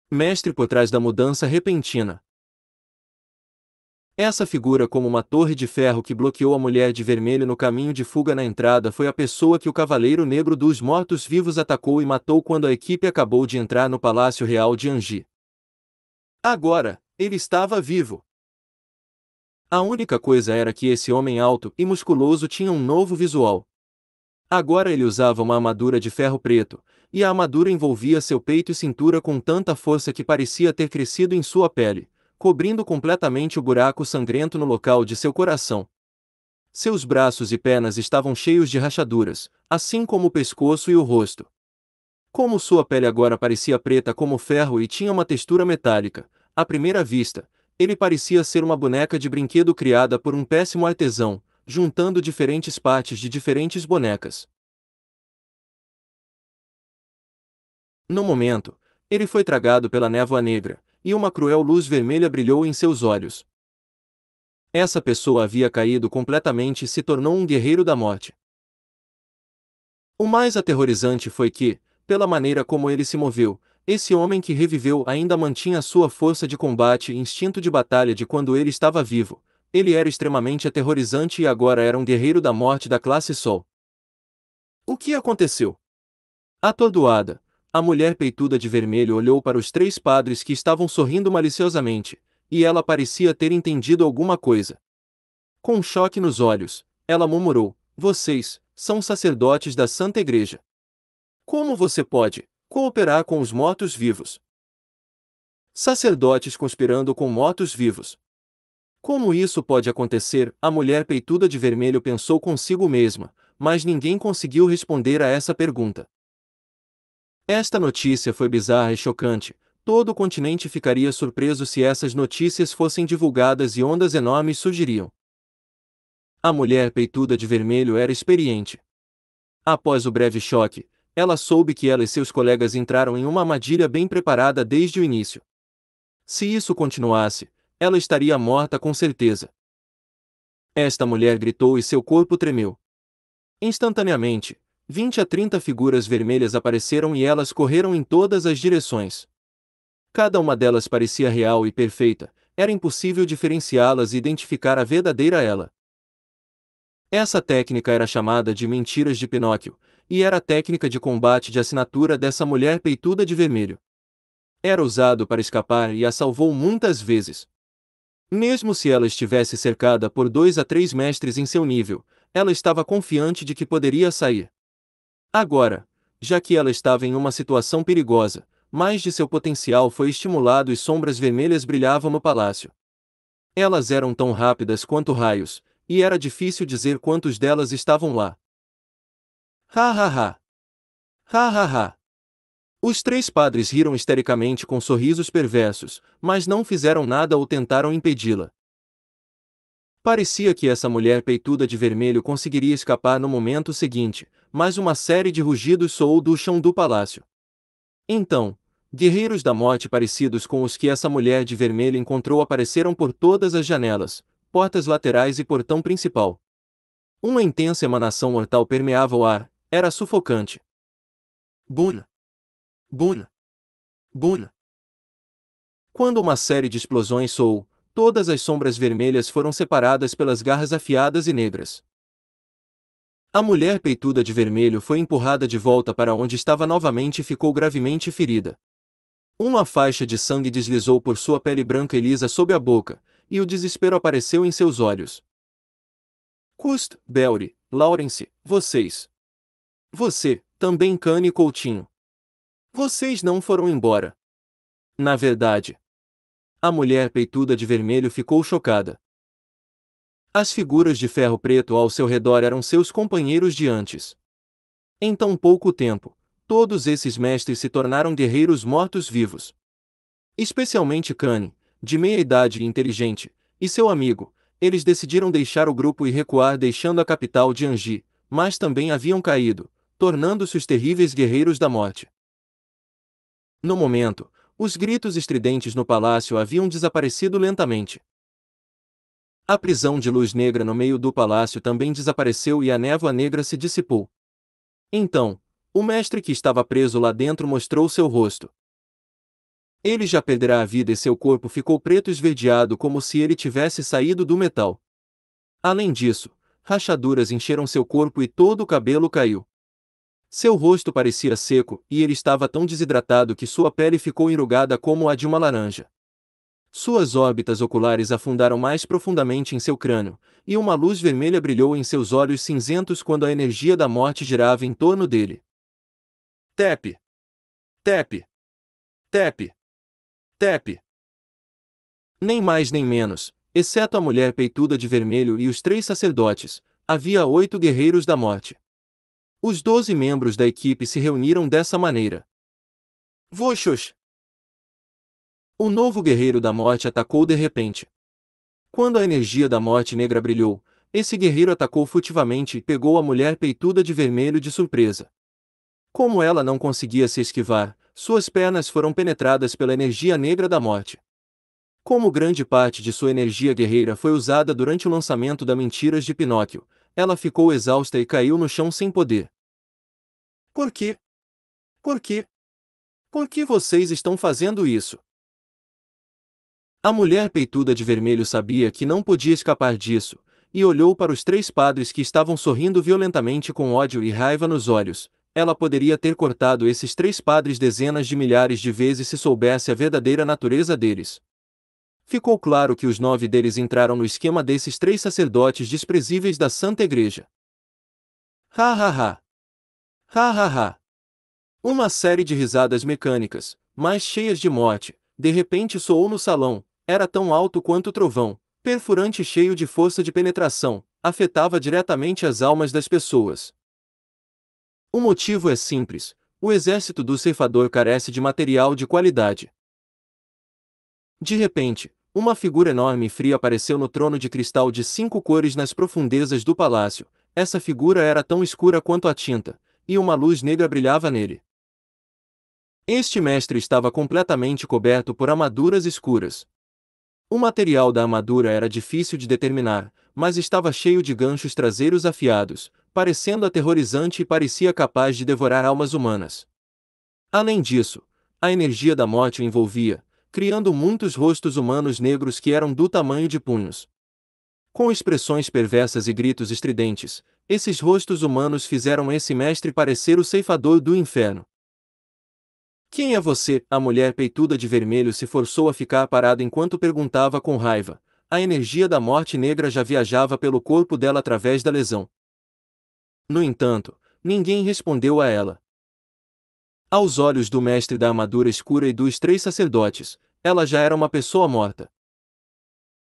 Mestre por trás da mudança repentina. Essa figura, como uma torre de ferro que bloqueou a mulher de vermelho no caminho de fuga na entrada, foi a pessoa que o Cavaleiro Negro dos Mortos-Vivos atacou e matou quando a equipe acabou de entrar no Palácio Real de Anji. Agora, ele estava vivo. A única coisa era que esse homem alto e musculoso tinha um novo visual. Agora ele usava uma armadura de ferro preto, e a armadura envolvia seu peito e cintura com tanta força que parecia ter crescido em sua pele, cobrindo completamente o buraco sangrento no local de seu coração. Seus braços e pernas estavam cheios de rachaduras, assim como o pescoço e o rosto. Como sua pele agora parecia preta como ferro e tinha uma textura metálica, à primeira vista, ele parecia ser uma boneca de brinquedo criada por um péssimo artesão, juntando diferentes partes de diferentes bonecas. No momento, ele foi tragado pela névoa negra, e uma cruel luz vermelha brilhou em seus olhos. Essa pessoa havia caído completamente e se tornou um guerreiro da morte. O mais aterrorizante foi que, pela maneira como ele se moveu, esse homem que reviveu ainda mantinha sua força de combate e instinto de batalha de quando ele estava vivo. Ele era extremamente aterrorizante e agora era um guerreiro da morte da classe Sol. O que aconteceu? Atordoada, a mulher peituda de vermelho olhou para os três padres que estavam sorrindo maliciosamente, e ela parecia ter entendido alguma coisa. Com um choque nos olhos, ela murmurou: "Vocês são sacerdotes da Santa Igreja. Como você pode cooperar com os mortos-vivos?" Sacerdotes conspirando com mortos-vivos. Como isso pode acontecer? A mulher peituda de vermelho pensou consigo mesma, mas ninguém conseguiu responder a essa pergunta. Esta notícia foi bizarra e chocante. Todo o continente ficaria surpreso se essas notícias fossem divulgadas e ondas enormes surgiriam. A mulher peituda de vermelho era experiente. Após o breve choque, ela soube que ela e seus colegas entraram em uma armadilha bem preparada desde o início. Se isso continuasse, ela estaria morta com certeza. Esta mulher gritou e seu corpo tremeu. Instantaneamente, 20 a 30 figuras vermelhas apareceram e elas correram em todas as direções. Cada uma delas parecia real e perfeita, era impossível diferenciá-las e identificar a verdadeira ela. Essa técnica era chamada de mentiras de Pinóquio, e era a técnica de combate de assinatura dessa mulher peituda de vermelho. Era usado para escapar e a salvou muitas vezes. Mesmo se ela estivesse cercada por 2 a 3 mestres em seu nível, ela estava confiante de que poderia sair. Agora, já que ela estava em uma situação perigosa, mais de seu potencial foi estimulado e sombras vermelhas brilhavam no palácio. Elas eram tão rápidas quanto raios, e era difícil dizer quantos delas estavam lá. Ha ha ha! Ha ha ha! Os três padres riram histericamente com sorrisos perversos, mas não fizeram nada ou tentaram impedi-la. Parecia que essa mulher peituda de vermelho conseguiria escapar no momento seguinte, mas uma série de rugidos soou do chão do palácio. Então, guerreiros da morte parecidos com os que essa mulher de vermelho encontrou apareceram por todas as janelas, portas laterais e portão principal. Uma intensa emanação mortal permeava o ar, era sufocante. Bum! Bum! Bum! Quando uma série de explosões soou, todas as sombras vermelhas foram separadas pelas garras afiadas e negras. A mulher peituda de vermelho foi empurrada de volta para onde estava novamente e ficou gravemente ferida. Uma faixa de sangue deslizou por sua pele branca e lisa sob a boca, e o desespero apareceu em seus olhos. Cust, Belry, Lawrence, vocês. Você, também Cane e Coutinho. Vocês não foram embora. Na verdade. A mulher peituda de vermelho ficou chocada. As figuras de ferro preto ao seu redor eram seus companheiros de antes. Em tão pouco tempo, todos esses mestres se tornaram guerreiros mortos-vivos. Especialmente Cane, de meia idade e inteligente, e seu amigo, eles decidiram deixar o grupo e recuar deixando a capital de Anji, mas também haviam caído, tornando-se os terríveis guerreiros da morte. No momento, os gritos estridentes no palácio haviam desaparecido lentamente. A prisão de luz negra no meio do palácio também desapareceu e a névoa negra se dissipou. Então, o mestre que estava preso lá dentro mostrou seu rosto. Ele já perderá a vida e seu corpo ficou preto esverdeado como se ele tivesse saído do metal. Além disso, rachaduras encheram seu corpo e todo o cabelo caiu. Seu rosto parecia seco e ele estava tão desidratado que sua pele ficou enrugada como a de uma laranja. Suas órbitas oculares afundaram mais profundamente em seu crânio, e uma luz vermelha brilhou em seus olhos cinzentos quando a energia da morte girava em torno dele. Tepe! Tepe! Tepe! Tepe! Nem mais nem menos, exceto a mulher peituda de vermelho e os 3 sacerdotes, havia 8 guerreiros da morte. Os 12 membros da equipe se reuniram dessa maneira. Voxos! O novo guerreiro da morte atacou de repente. Quando a energia da morte negra brilhou, esse guerreiro atacou furtivamente e pegou a mulher peituda de vermelho de surpresa. Como ela não conseguia se esquivar, suas pernas foram penetradas pela energia negra da morte. Como grande parte de sua energia guerreira foi usada durante o lançamento da Mentiras de Pinóquio, ela ficou exausta e caiu no chão sem poder. Por quê? Por quê? Por que vocês estão fazendo isso? A mulher peituda de vermelho sabia que não podia escapar disso, e olhou para os 3 padres que estavam sorrindo violentamente com ódio e raiva nos olhos. Ela poderia ter cortado esses 3 padres dezenas de milhares de vezes se soubesse a verdadeira natureza deles. Ficou claro que os 9 deles entraram no esquema desses 3 sacerdotes desprezíveis da Santa Igreja. Ha ha ha! Ha ha ha! Uma série de risadas mecânicas, mas cheias de morte, de repente soou no salão. Era tão alto quanto o trovão, perfurante e cheio de força de penetração, afetava diretamente as almas das pessoas. O motivo é simples: o exército do ceifador carece de material de qualidade. De repente, uma figura enorme e fria apareceu no trono de cristal de 5 cores nas profundezas do palácio. Essa figura era tão escura quanto a tinta, e uma luz negra brilhava nele. Este mestre estava completamente coberto por armaduras escuras. O material da armadura era difícil de determinar, mas estava cheio de ganchos traseiros afiados, parecendo aterrorizante e parecia capaz de devorar almas humanas. Além disso, a energia da morte o envolvia, criando muitos rostos humanos negros que eram do tamanho de punhos. Com expressões perversas e gritos estridentes, esses rostos humanos fizeram esse mestre parecer o ceifador do inferno. Quem é você? A mulher peituda de vermelho se forçou a ficar parada enquanto perguntava com raiva. A energia da morte negra já viajava pelo corpo dela através da lesão. No entanto, ninguém respondeu a ela. Aos olhos do mestre da armadura escura e dos 3 sacerdotes, ela já era uma pessoa morta.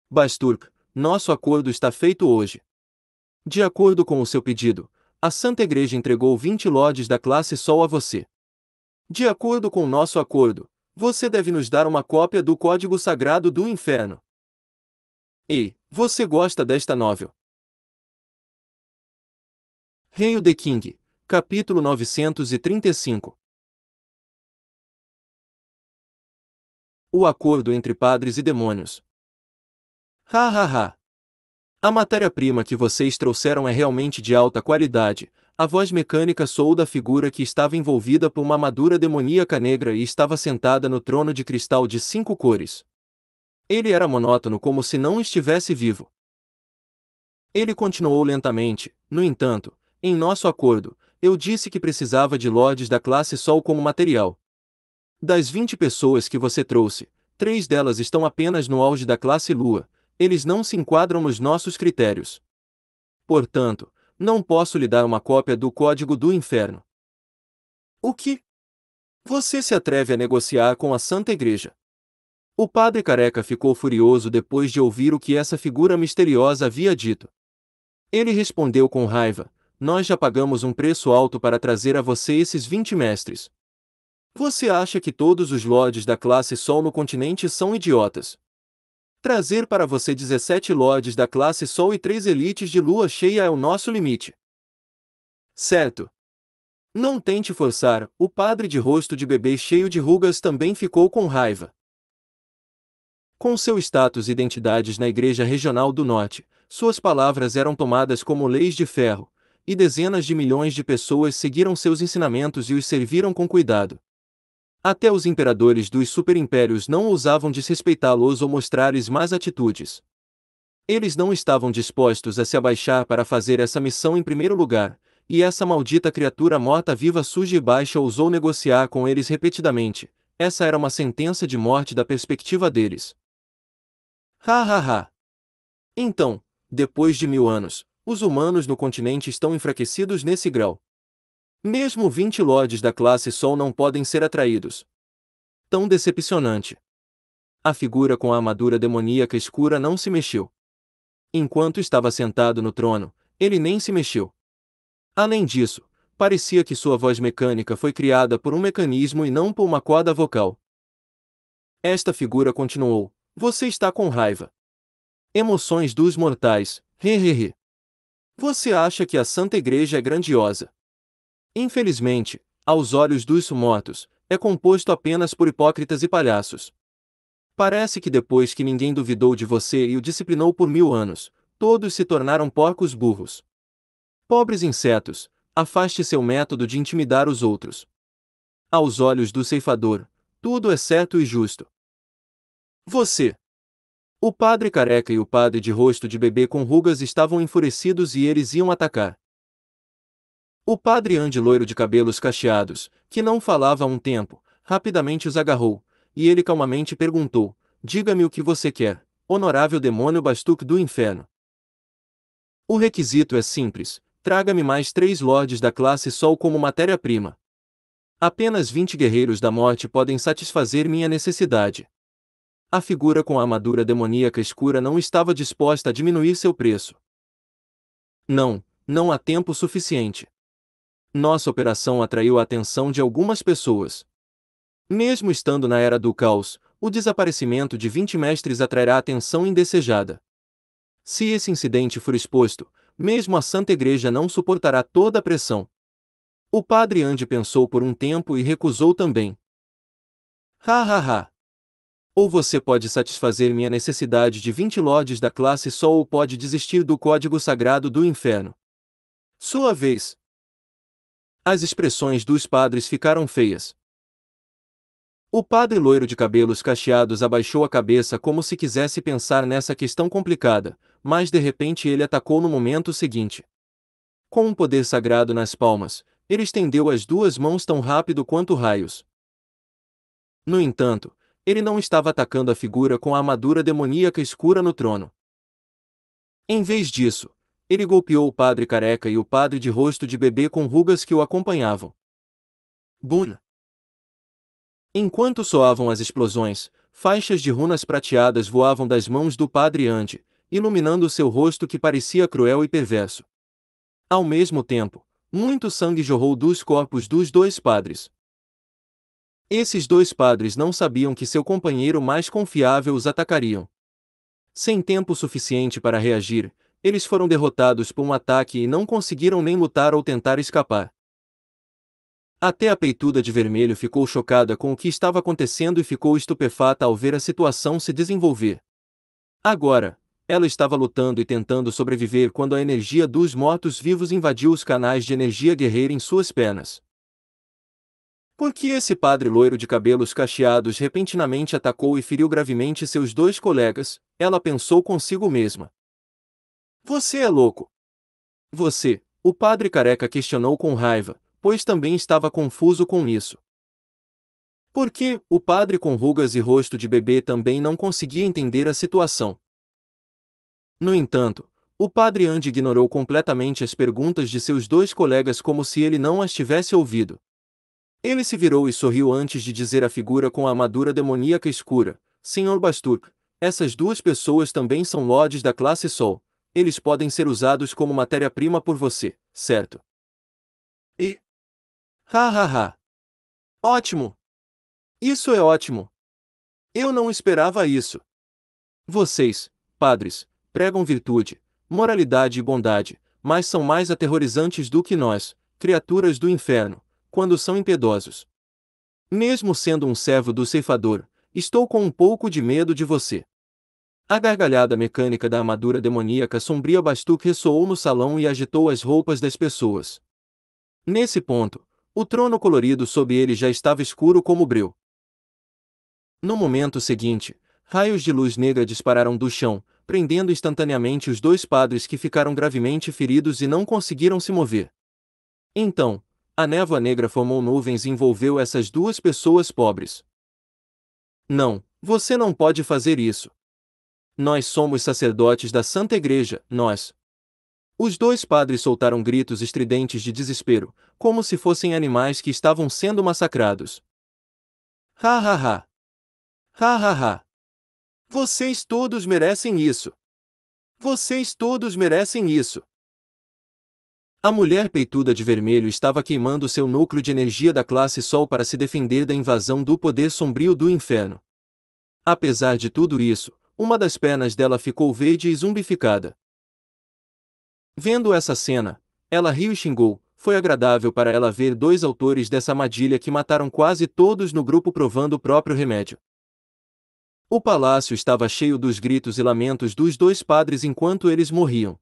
Basturk, nosso acordo está feito hoje. De acordo com o seu pedido, a Santa Igreja entregou 20 lords da classe Sol a você. De acordo com nosso acordo, você deve nos dar uma cópia do Código Sagrado do Inferno. Ei, você gosta desta novel? Hail the King, capítulo 935. O acordo entre padres e demônios. Ha ha ha! A matéria-prima que vocês trouxeram é realmente de alta qualidade. A voz mecânica soou da figura que estava envolvida por uma armadura demoníaca negra e estava sentada no trono de cristal de 5 cores. Ele era monótono como se não estivesse vivo. Ele continuou lentamente: no entanto, em nosso acordo, eu disse que precisava de lords da classe Sol como material. Das 20 pessoas que você trouxe, 3 delas estão apenas no auge da classe Lua. Eles não se enquadram nos nossos critérios. Portanto, não posso lhe dar uma cópia do Código do Inferno. O que? Você se atreve a negociar com a Santa Igreja? O padre careca ficou furioso depois de ouvir o que essa figura misteriosa havia dito. Ele respondeu com raiva: nós já pagamos um preço alto para trazer a você esses 20 mestres. Você acha que todos os lords da classe Sol no continente são idiotas? Trazer para você 17 lords da classe Sol e 3 elites de lua cheia é o nosso limite. Certo. Não tente forçar. O padre de rosto de bebê cheio de rugas também ficou com raiva. Com seu status e identidades na Igreja Regional do Norte, suas palavras eram tomadas como leis de ferro, e dezenas de milhões de pessoas seguiram seus ensinamentos e os serviram com cuidado. Até os imperadores dos superimpérios não ousavam desrespeitá-los ou mostrar-lhes más atitudes. Eles não estavam dispostos a se abaixar para fazer essa missão em primeiro lugar, e essa maldita criatura morta-viva suja e baixa ousou negociar com eles repetidamente. Essa era uma sentença de morte da perspectiva deles. Ha ha ha. Então, depois de 1000 anos, os humanos no continente estão enfraquecidos nesse grau. Mesmo 20 lords da classe Sol não podem ser atraídos. Tão decepcionante. A figura com a armadura demoníaca escura não se mexeu. Enquanto estava sentado no trono, ele nem se mexeu. Além disso, parecia que sua voz mecânica foi criada por um mecanismo e não por uma corda vocal. Esta figura continuou: você está com raiva. Emoções dos mortais, hehehe. Você acha que a Santa Igreja é grandiosa. Infelizmente, aos olhos dos mortos, é composto apenas por hipócritas e palhaços. Parece que depois que ninguém duvidou de você e o disciplinou por 1000 anos, todos se tornaram porcos burros. Pobres insetos, afaste seu método de intimidar os outros. Aos olhos do ceifador, tudo é certo e justo. Você. O padre careca e o padre de rosto de bebê com rugas estavam enfurecidos e eles iam atacar. O padre Andy loiro de cabelos cacheados, que não falava há um tempo, rapidamente os agarrou, e ele calmamente perguntou: diga-me o que você quer, honorável demônio Bastuk do inferno. O requisito é simples: traga-me mais 3 lordes da classe Sol como matéria-prima. Apenas 20 guerreiros da morte podem satisfazer minha necessidade. A figura com a armadura demoníaca escura não estava disposta a diminuir seu preço. Não, não há tempo suficiente. Nossa operação atraiu a atenção de algumas pessoas. Mesmo estando na era do caos, o desaparecimento de 20 mestres atrairá atenção indesejada. Se esse incidente for exposto, mesmo a Santa Igreja não suportará toda a pressão. O padre Andy pensou por um tempo e recusou também. Ha ha ha. Ou você pode satisfazer minha necessidade de 20 lordes da classe Sol ou pode desistir do código sagrado do inferno. Sua vez. As expressões dos padres ficaram feias. O padre loiro de cabelos cacheados abaixou a cabeça como se quisesse pensar nessa questão complicada, mas de repente ele atacou no momento seguinte. Com um poder sagrado nas palmas, ele estendeu as 2 mãos tão rápido quanto raios. No entanto, ele não estava atacando a figura com a armadura demoníaca escura no trono. Em vez disso, ele golpeou o padre careca e o padre de rosto de bebê com rugas que o acompanhavam. Bum! Enquanto soavam as explosões, faixas de runas prateadas voavam das mãos do padre Andy, iluminando seu rosto que parecia cruel e perverso. Ao mesmo tempo, muito sangue jorrou dos corpos dos 2 padres. Esses 2 padres não sabiam que seu companheiro mais confiável os atacariam. Sem tempo suficiente para reagir, eles foram derrotados por um ataque e não conseguiram nem lutar ou tentar escapar. Até a peituda de vermelho ficou chocada com o que estava acontecendo e ficou estupefata ao ver a situação se desenvolver. Agora, ela estava lutando e tentando sobreviver quando a energia dos mortos-vivos invadiu os canais de energia guerreira em suas pernas. Por que esse padre loiro de cabelos cacheados repentinamente atacou e feriu gravemente seus 2 colegas? Ela pensou consigo mesma. Você é louco. Você, o padre careca questionou com raiva, pois também estava confuso com isso. Por que o padre com rugas e rosto de bebê também não conseguia entender a situação? No entanto, o padre Andy ignorou completamente as perguntas de seus 2 colegas como se ele não as tivesse ouvido. Ele se virou e sorriu antes de dizer à figura com a armadura demoníaca escura: Senhor Bastuk, essas 2 pessoas também são lordes da classe Sol. Eles podem ser usados como matéria-prima por você, certo? E... Ha ha ha! Ótimo! Isso é ótimo! Eu não esperava isso! Vocês, padres, pregam virtude, moralidade e bondade, mas são mais aterrorizantes do que nós, criaturas do inferno, quando são impiedosos. Mesmo sendo um servo do ceifador, estou com um pouco de medo de você. A gargalhada mecânica da armadura demoníaca sombria Bastuk ressoou no salão e agitou as roupas das pessoas. Nesse ponto, o trono colorido sob ele já estava escuro como breu. No momento seguinte, raios de luz negra dispararam do chão, prendendo instantaneamente os 2 padres que ficaram gravemente feridos e não conseguiram se mover. Então, a névoa negra formou nuvens e envolveu essas 2 pessoas pobres. Não, você não pode fazer isso. Nós somos sacerdotes da Santa Igreja, nós. Os dois padres soltaram gritos estridentes de desespero, como se fossem animais que estavam sendo massacrados. Ha ha ha! Ha ha ha! Vocês todos merecem isso! Vocês todos merecem isso! A mulher peituda de vermelho estava queimando seu núcleo de energia da classe Sol para se defender da invasão do poder sombrio do inferno. Apesar de tudo isso, uma das pernas dela ficou verde e zumbificada. Vendo essa cena, ela riu e xingou. Foi agradável para ela ver dois autores dessa armadilha que mataram quase todos no grupo provando o próprio remédio. O palácio estava cheio dos gritos e lamentos dos dois padres enquanto eles morriam.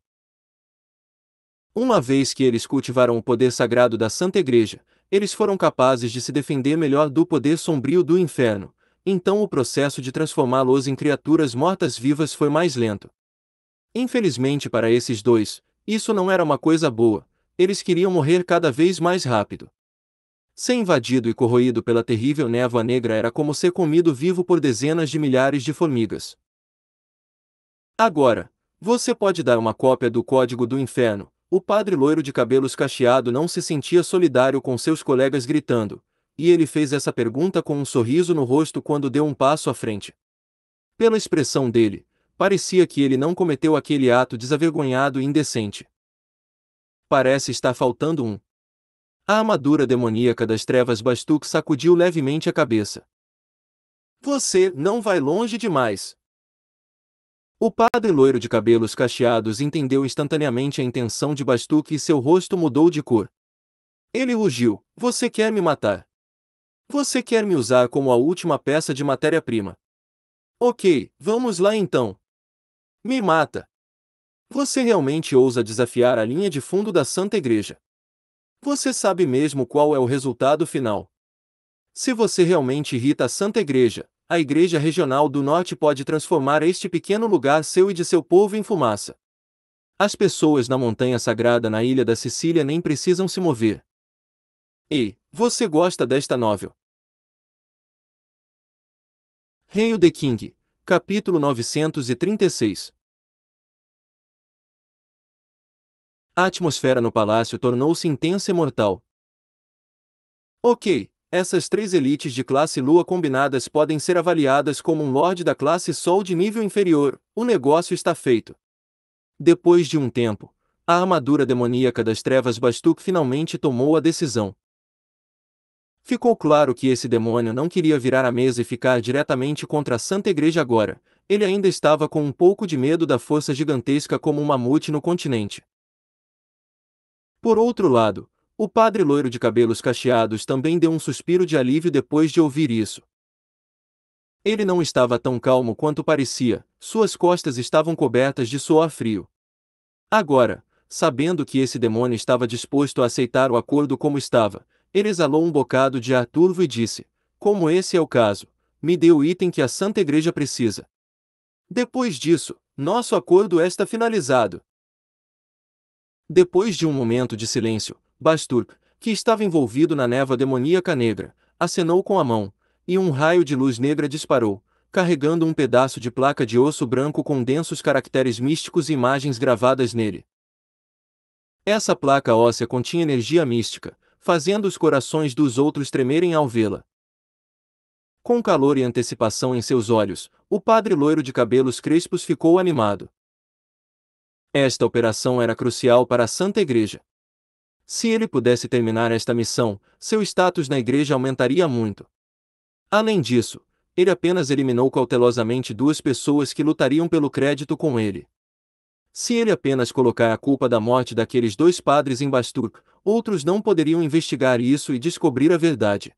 Uma vez que eles cultivaram o poder sagrado da Santa Igreja, eles foram capazes de se defender melhor do poder sombrio do inferno, então o processo de transformá-los em criaturas mortas-vivas foi mais lento. Infelizmente para esses dois, isso não era uma coisa boa, eles queriam morrer cada vez mais rápido. Ser invadido e corroído pela terrível névoa negra era como ser comido vivo por dezenas de milhares de formigas. Agora, você pode dar uma cópia do Código do Inferno. O padre loiro de cabelos cacheado não se sentia solidário com seus colegas gritando, e ele fez essa pergunta com um sorriso no rosto quando deu um passo à frente. Pela expressão dele, parecia que ele não cometeu aquele ato desavergonhado e indecente. Parece estar faltando um. A armadura demoníaca das trevas Bastuk sacudiu levemente a cabeça. Você não vai longe demais. O padre loiro de cabelos cacheados entendeu instantaneamente a intenção de Bastuk e seu rosto mudou de cor. Ele rugiu: você quer me matar? Você quer me usar como a última peça de matéria-prima? Ok, vamos lá então. Me mata. Você realmente ousa desafiar a linha de fundo da Santa Igreja. Você sabe mesmo qual é o resultado final. Se você realmente irrita a Santa Igreja, a Igreja Regional do Norte pode transformar este pequeno lugar seu e de seu povo em fumaça. As pessoas na montanha sagrada na ilha da Sicília nem precisam se mover. Ei, você gosta desta novel? Hail the King, capítulo 936. A atmosfera no palácio tornou-se intensa e mortal. Ok, essas três elites de classe Lua combinadas podem ser avaliadas como um lorde da classe Sol de nível inferior. O negócio está feito. Depois de um tempo, a armadura demoníaca das trevas Bastuk finalmente tomou a decisão. Ficou claro que esse demônio não queria virar a mesa e ficar diretamente contra a Santa Igreja agora. Ele ainda estava com um pouco de medo da força gigantesca como um mamute no continente. Por outro lado, o padre loiro de cabelos cacheados também deu um suspiro de alívio depois de ouvir isso. Ele não estava tão calmo quanto parecia, suas costas estavam cobertas de suor frio. Agora, sabendo que esse demônio estava disposto a aceitar o acordo como estava, ele exalou um bocado de ar turvo e disse: como esse é o caso, me dê o item que a Santa Igreja precisa. Depois disso, nosso acordo está finalizado. Depois de um momento de silêncio, Basturk, que estava envolvido na névoa demoníaca negra, acenou com a mão, e um raio de luz negra disparou, carregando um pedaço de placa de osso branco com densos caracteres místicos e imagens gravadas nele. Essa placa óssea continha energia mística, fazendo os corações dos outros tremerem ao vê-la. Com calor e antecipação em seus olhos, o padre loiro de cabelos crespos ficou animado. Esta operação era crucial para a Santa Igreja. Se ele pudesse terminar esta missão, seu status na igreja aumentaria muito. Além disso, ele apenas eliminou cautelosamente duas pessoas que lutariam pelo crédito com ele. Se ele apenas colocar a culpa da morte daqueles dois padres em Basturk, outros não poderiam investigar isso e descobrir a verdade.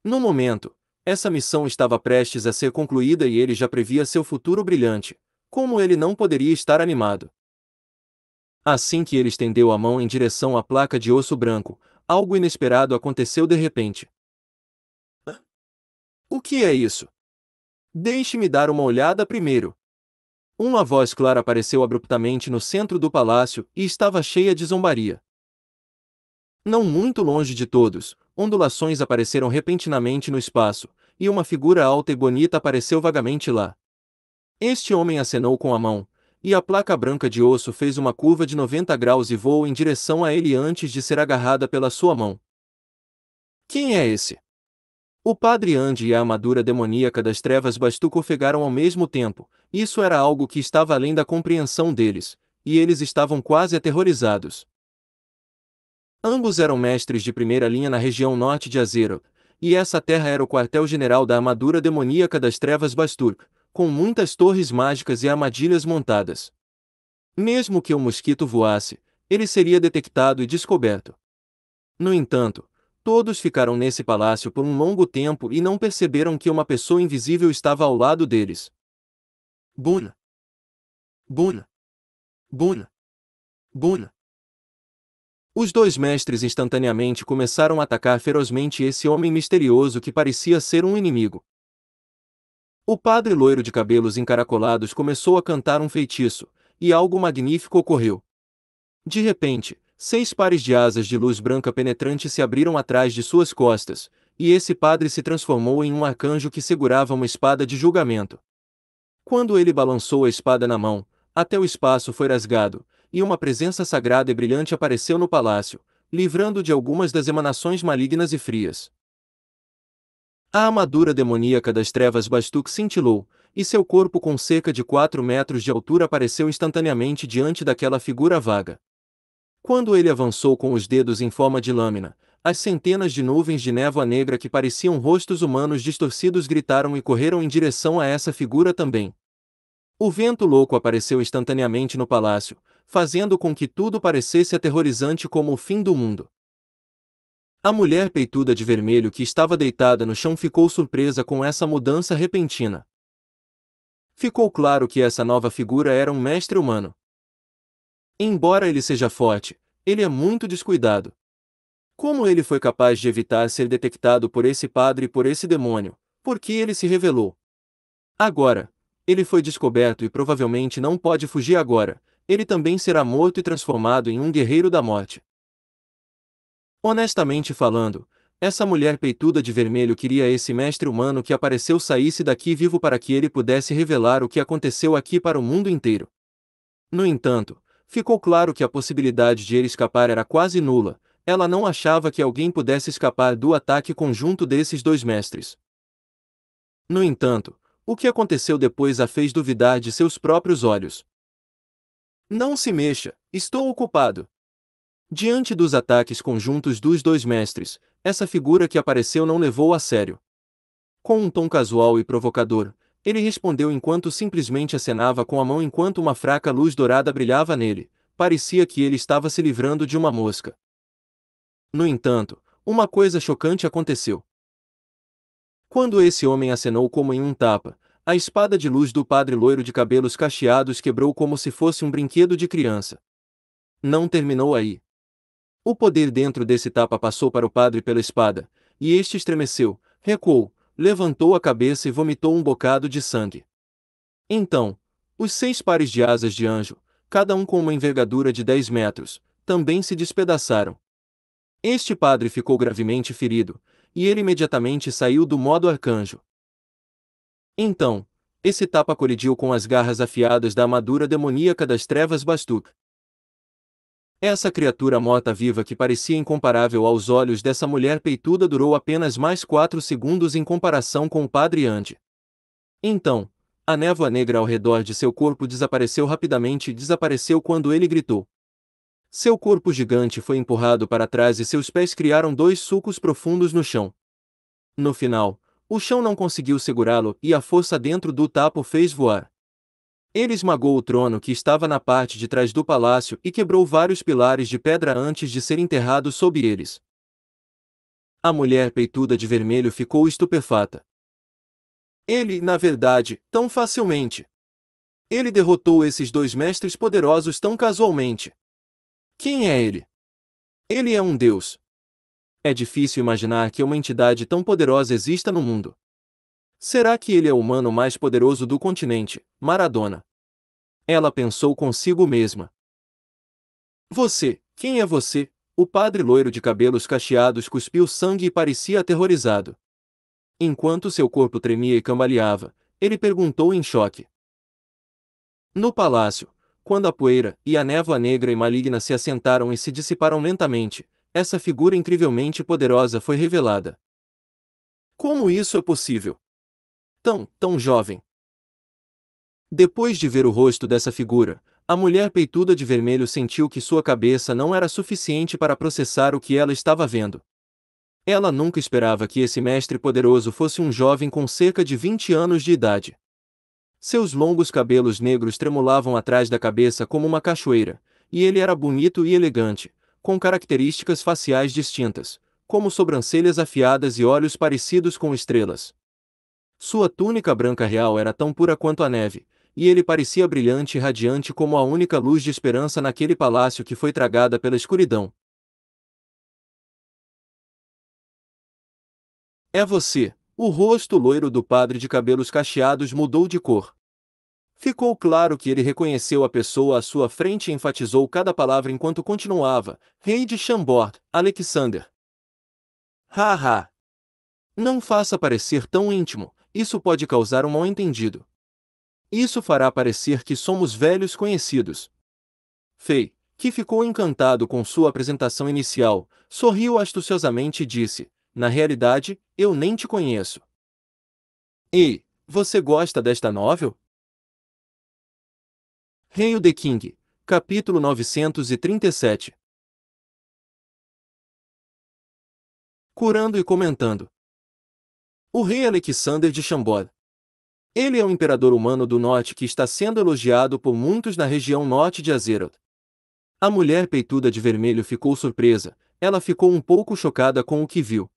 No momento, essa missão estava prestes a ser concluída e ele já previa seu futuro brilhante. Como ele não poderia estar animado? Assim que ele estendeu a mão em direção à placa de osso branco, algo inesperado aconteceu de repente. O que é isso? Deixe-me dar uma olhada primeiro. Uma voz clara apareceu abruptamente no centro do palácio e estava cheia de zombaria. Não muito longe de todos, ondulações apareceram repentinamente no espaço, e uma figura alta e bonita apareceu vagamente lá. Este homem acenou com a mão, e a placa branca de osso fez uma curva de 90 graus e voou em direção a ele antes de ser agarrada pela sua mão. Quem é esse? O padre Andy e a armadura demoníaca das trevas Bastuk ofegaram ao mesmo tempo. Isso era algo que estava além da compreensão deles, e eles estavam quase aterrorizados. Ambos eram mestres de primeira linha na região norte de Azeroth, e essa terra era o quartel-general da armadura demoníaca das trevas Bastuk, com muitas torres mágicas e armadilhas montadas. Mesmo que o mosquito voasse, ele seria detectado e descoberto. No entanto, todos ficaram nesse palácio por um longo tempo e não perceberam que uma pessoa invisível estava ao lado deles. Buna! Buna! Buna! Buna! Os dois mestres instantaneamente começaram a atacar ferozmente esse homem misterioso que parecia ser um inimigo. O padre loiro de cabelos encaracolados começou a cantar um feitiço, e algo magnífico ocorreu. De repente, 6 pares de asas de luz branca penetrante se abriram atrás de suas costas, e esse padre se transformou em um arcanjo que segurava uma espada de julgamento. Quando ele balançou a espada na mão, até o espaço foi rasgado, e uma presença sagrada e brilhante apareceu no palácio, livrando de algumas das emanações malignas e frias. A armadura demoníaca das trevas Bastuk cintilou, e seu corpo com cerca de 4 metros de altura apareceu instantaneamente diante daquela figura vaga. Quando ele avançou com os dedos em forma de lâmina, as centenas de nuvens de névoa negra que pareciam rostos humanos distorcidos gritaram e correram em direção a essa figura também. O vento louco apareceu instantaneamente no palácio, fazendo com que tudo parecesse aterrorizante como o fim do mundo. A mulher peituda de vermelho que estava deitada no chão ficou surpresa com essa mudança repentina. Ficou claro que essa nova figura era um mestre humano. Embora ele seja forte, ele é muito descuidado. Como ele foi capaz de evitar ser detectado por esse padre e por esse demônio? Porque ele se revelou. Agora, ele foi descoberto e provavelmente não pode fugir agora. Ele também será morto e transformado em um guerreiro da morte. Honestamente falando, essa mulher peituda de vermelho queria esse mestre humano que apareceu saísse daqui vivo para que ele pudesse revelar o que aconteceu aqui para o mundo inteiro. No entanto, ficou claro que a possibilidade de ele escapar era quase nula. Ela não achava que alguém pudesse escapar do ataque conjunto desses dois mestres. No entanto, o que aconteceu depois a fez duvidar de seus próprios olhos. Não se mexa, estou ocupado. Diante dos ataques conjuntos dos dois mestres, essa figura que apareceu não levou a sério. Com um tom casual e provocador, ele respondeu enquanto simplesmente acenava com a mão enquanto uma fraca luz dourada brilhava nele. Parecia que ele estava se livrando de uma mosca. No entanto, uma coisa chocante aconteceu. Quando esse homem acenou como em um tapa, a espada de luz do padre loiro de cabelos cacheados quebrou como se fosse um brinquedo de criança. Não terminou aí. O poder dentro desse tapa passou para o padre pela espada, e este estremeceu, recuou, levantou a cabeça e vomitou um bocado de sangue. Então, os 6 pares de asas de anjo, cada um com uma envergadura de 10 metros, também se despedaçaram. Este padre ficou gravemente ferido, e ele imediatamente saiu do modo arcanjo. Então, esse tapa colidiu com as garras afiadas da armadura demoníaca das trevas Bastuk. Essa criatura morta-viva que parecia incomparável aos olhos dessa mulher peituda durou apenas mais 4 segundos em comparação com o padre Andy. Então, a névoa negra ao redor de seu corpo desapareceu rapidamente e desapareceu quando ele gritou. Seu corpo gigante foi empurrado para trás e seus pés criaram 2 sulcos profundos no chão. No final, o chão não conseguiu segurá-lo e a força dentro do tapa o fez voar. Ele esmagou o trono que estava na parte de trás do palácio e quebrou vários pilares de pedra antes de ser enterrado sob eles. A mulher peituda de vermelho ficou estupefata. Ele, na verdade, tão facilmente. Ele derrotou esses 2 mestres poderosos tão casualmente. Quem é ele? Ele é um deus. É difícil imaginar que uma entidade tão poderosa exista no mundo. Será que ele é o humano mais poderoso do continente, Maradona? Ela pensou consigo mesma. Você, quem é você? O padre loiro de cabelos cacheados cuspiu sangue e parecia aterrorizado. Enquanto seu corpo tremia e cambaleava, ele perguntou em choque. No palácio, quando a poeira e a névoa negra e maligna se assentaram e se dissiparam lentamente, essa figura incrivelmente poderosa foi revelada. Como isso é possível? Tão jovem. Depois de ver o rosto dessa figura, a mulher peituda de vermelho sentiu que sua cabeça não era suficiente para processar o que ela estava vendo. Ela nunca esperava que esse mestre poderoso fosse um jovem com cerca de 20 anos de idade. Seus longos cabelos negros tremulavam atrás da cabeça como uma cachoeira, e ele era bonito e elegante, com características faciais distintas, como sobrancelhas afiadas e olhos parecidos com estrelas. Sua túnica branca real era tão pura quanto a neve, e ele parecia brilhante e radiante como a única luz de esperança naquele palácio que foi tragada pela escuridão. É você! O rosto loiro do padre de cabelos cacheados mudou de cor. Ficou claro que ele reconheceu a pessoa à sua frente e enfatizou cada palavra enquanto continuava: Rei de Chambord, Alexander. Haha! Não faça parecer tão íntimo, isso pode causar um mal-entendido. Isso fará parecer que somos velhos conhecidos. Fei, que ficou encantado com sua apresentação inicial, sorriu astuciosamente e disse: Na realidade, eu nem te conheço. Ei, você gosta desta novel? Hail the King, capítulo 937. Curando e comentando. O rei Alexander de Chambord. Ele é o imperador humano do norte que está sendo elogiado por muitos na região norte de Azeroth. A mulher peituda de vermelho ficou surpresa, ela ficou um pouco chocada com o que viu.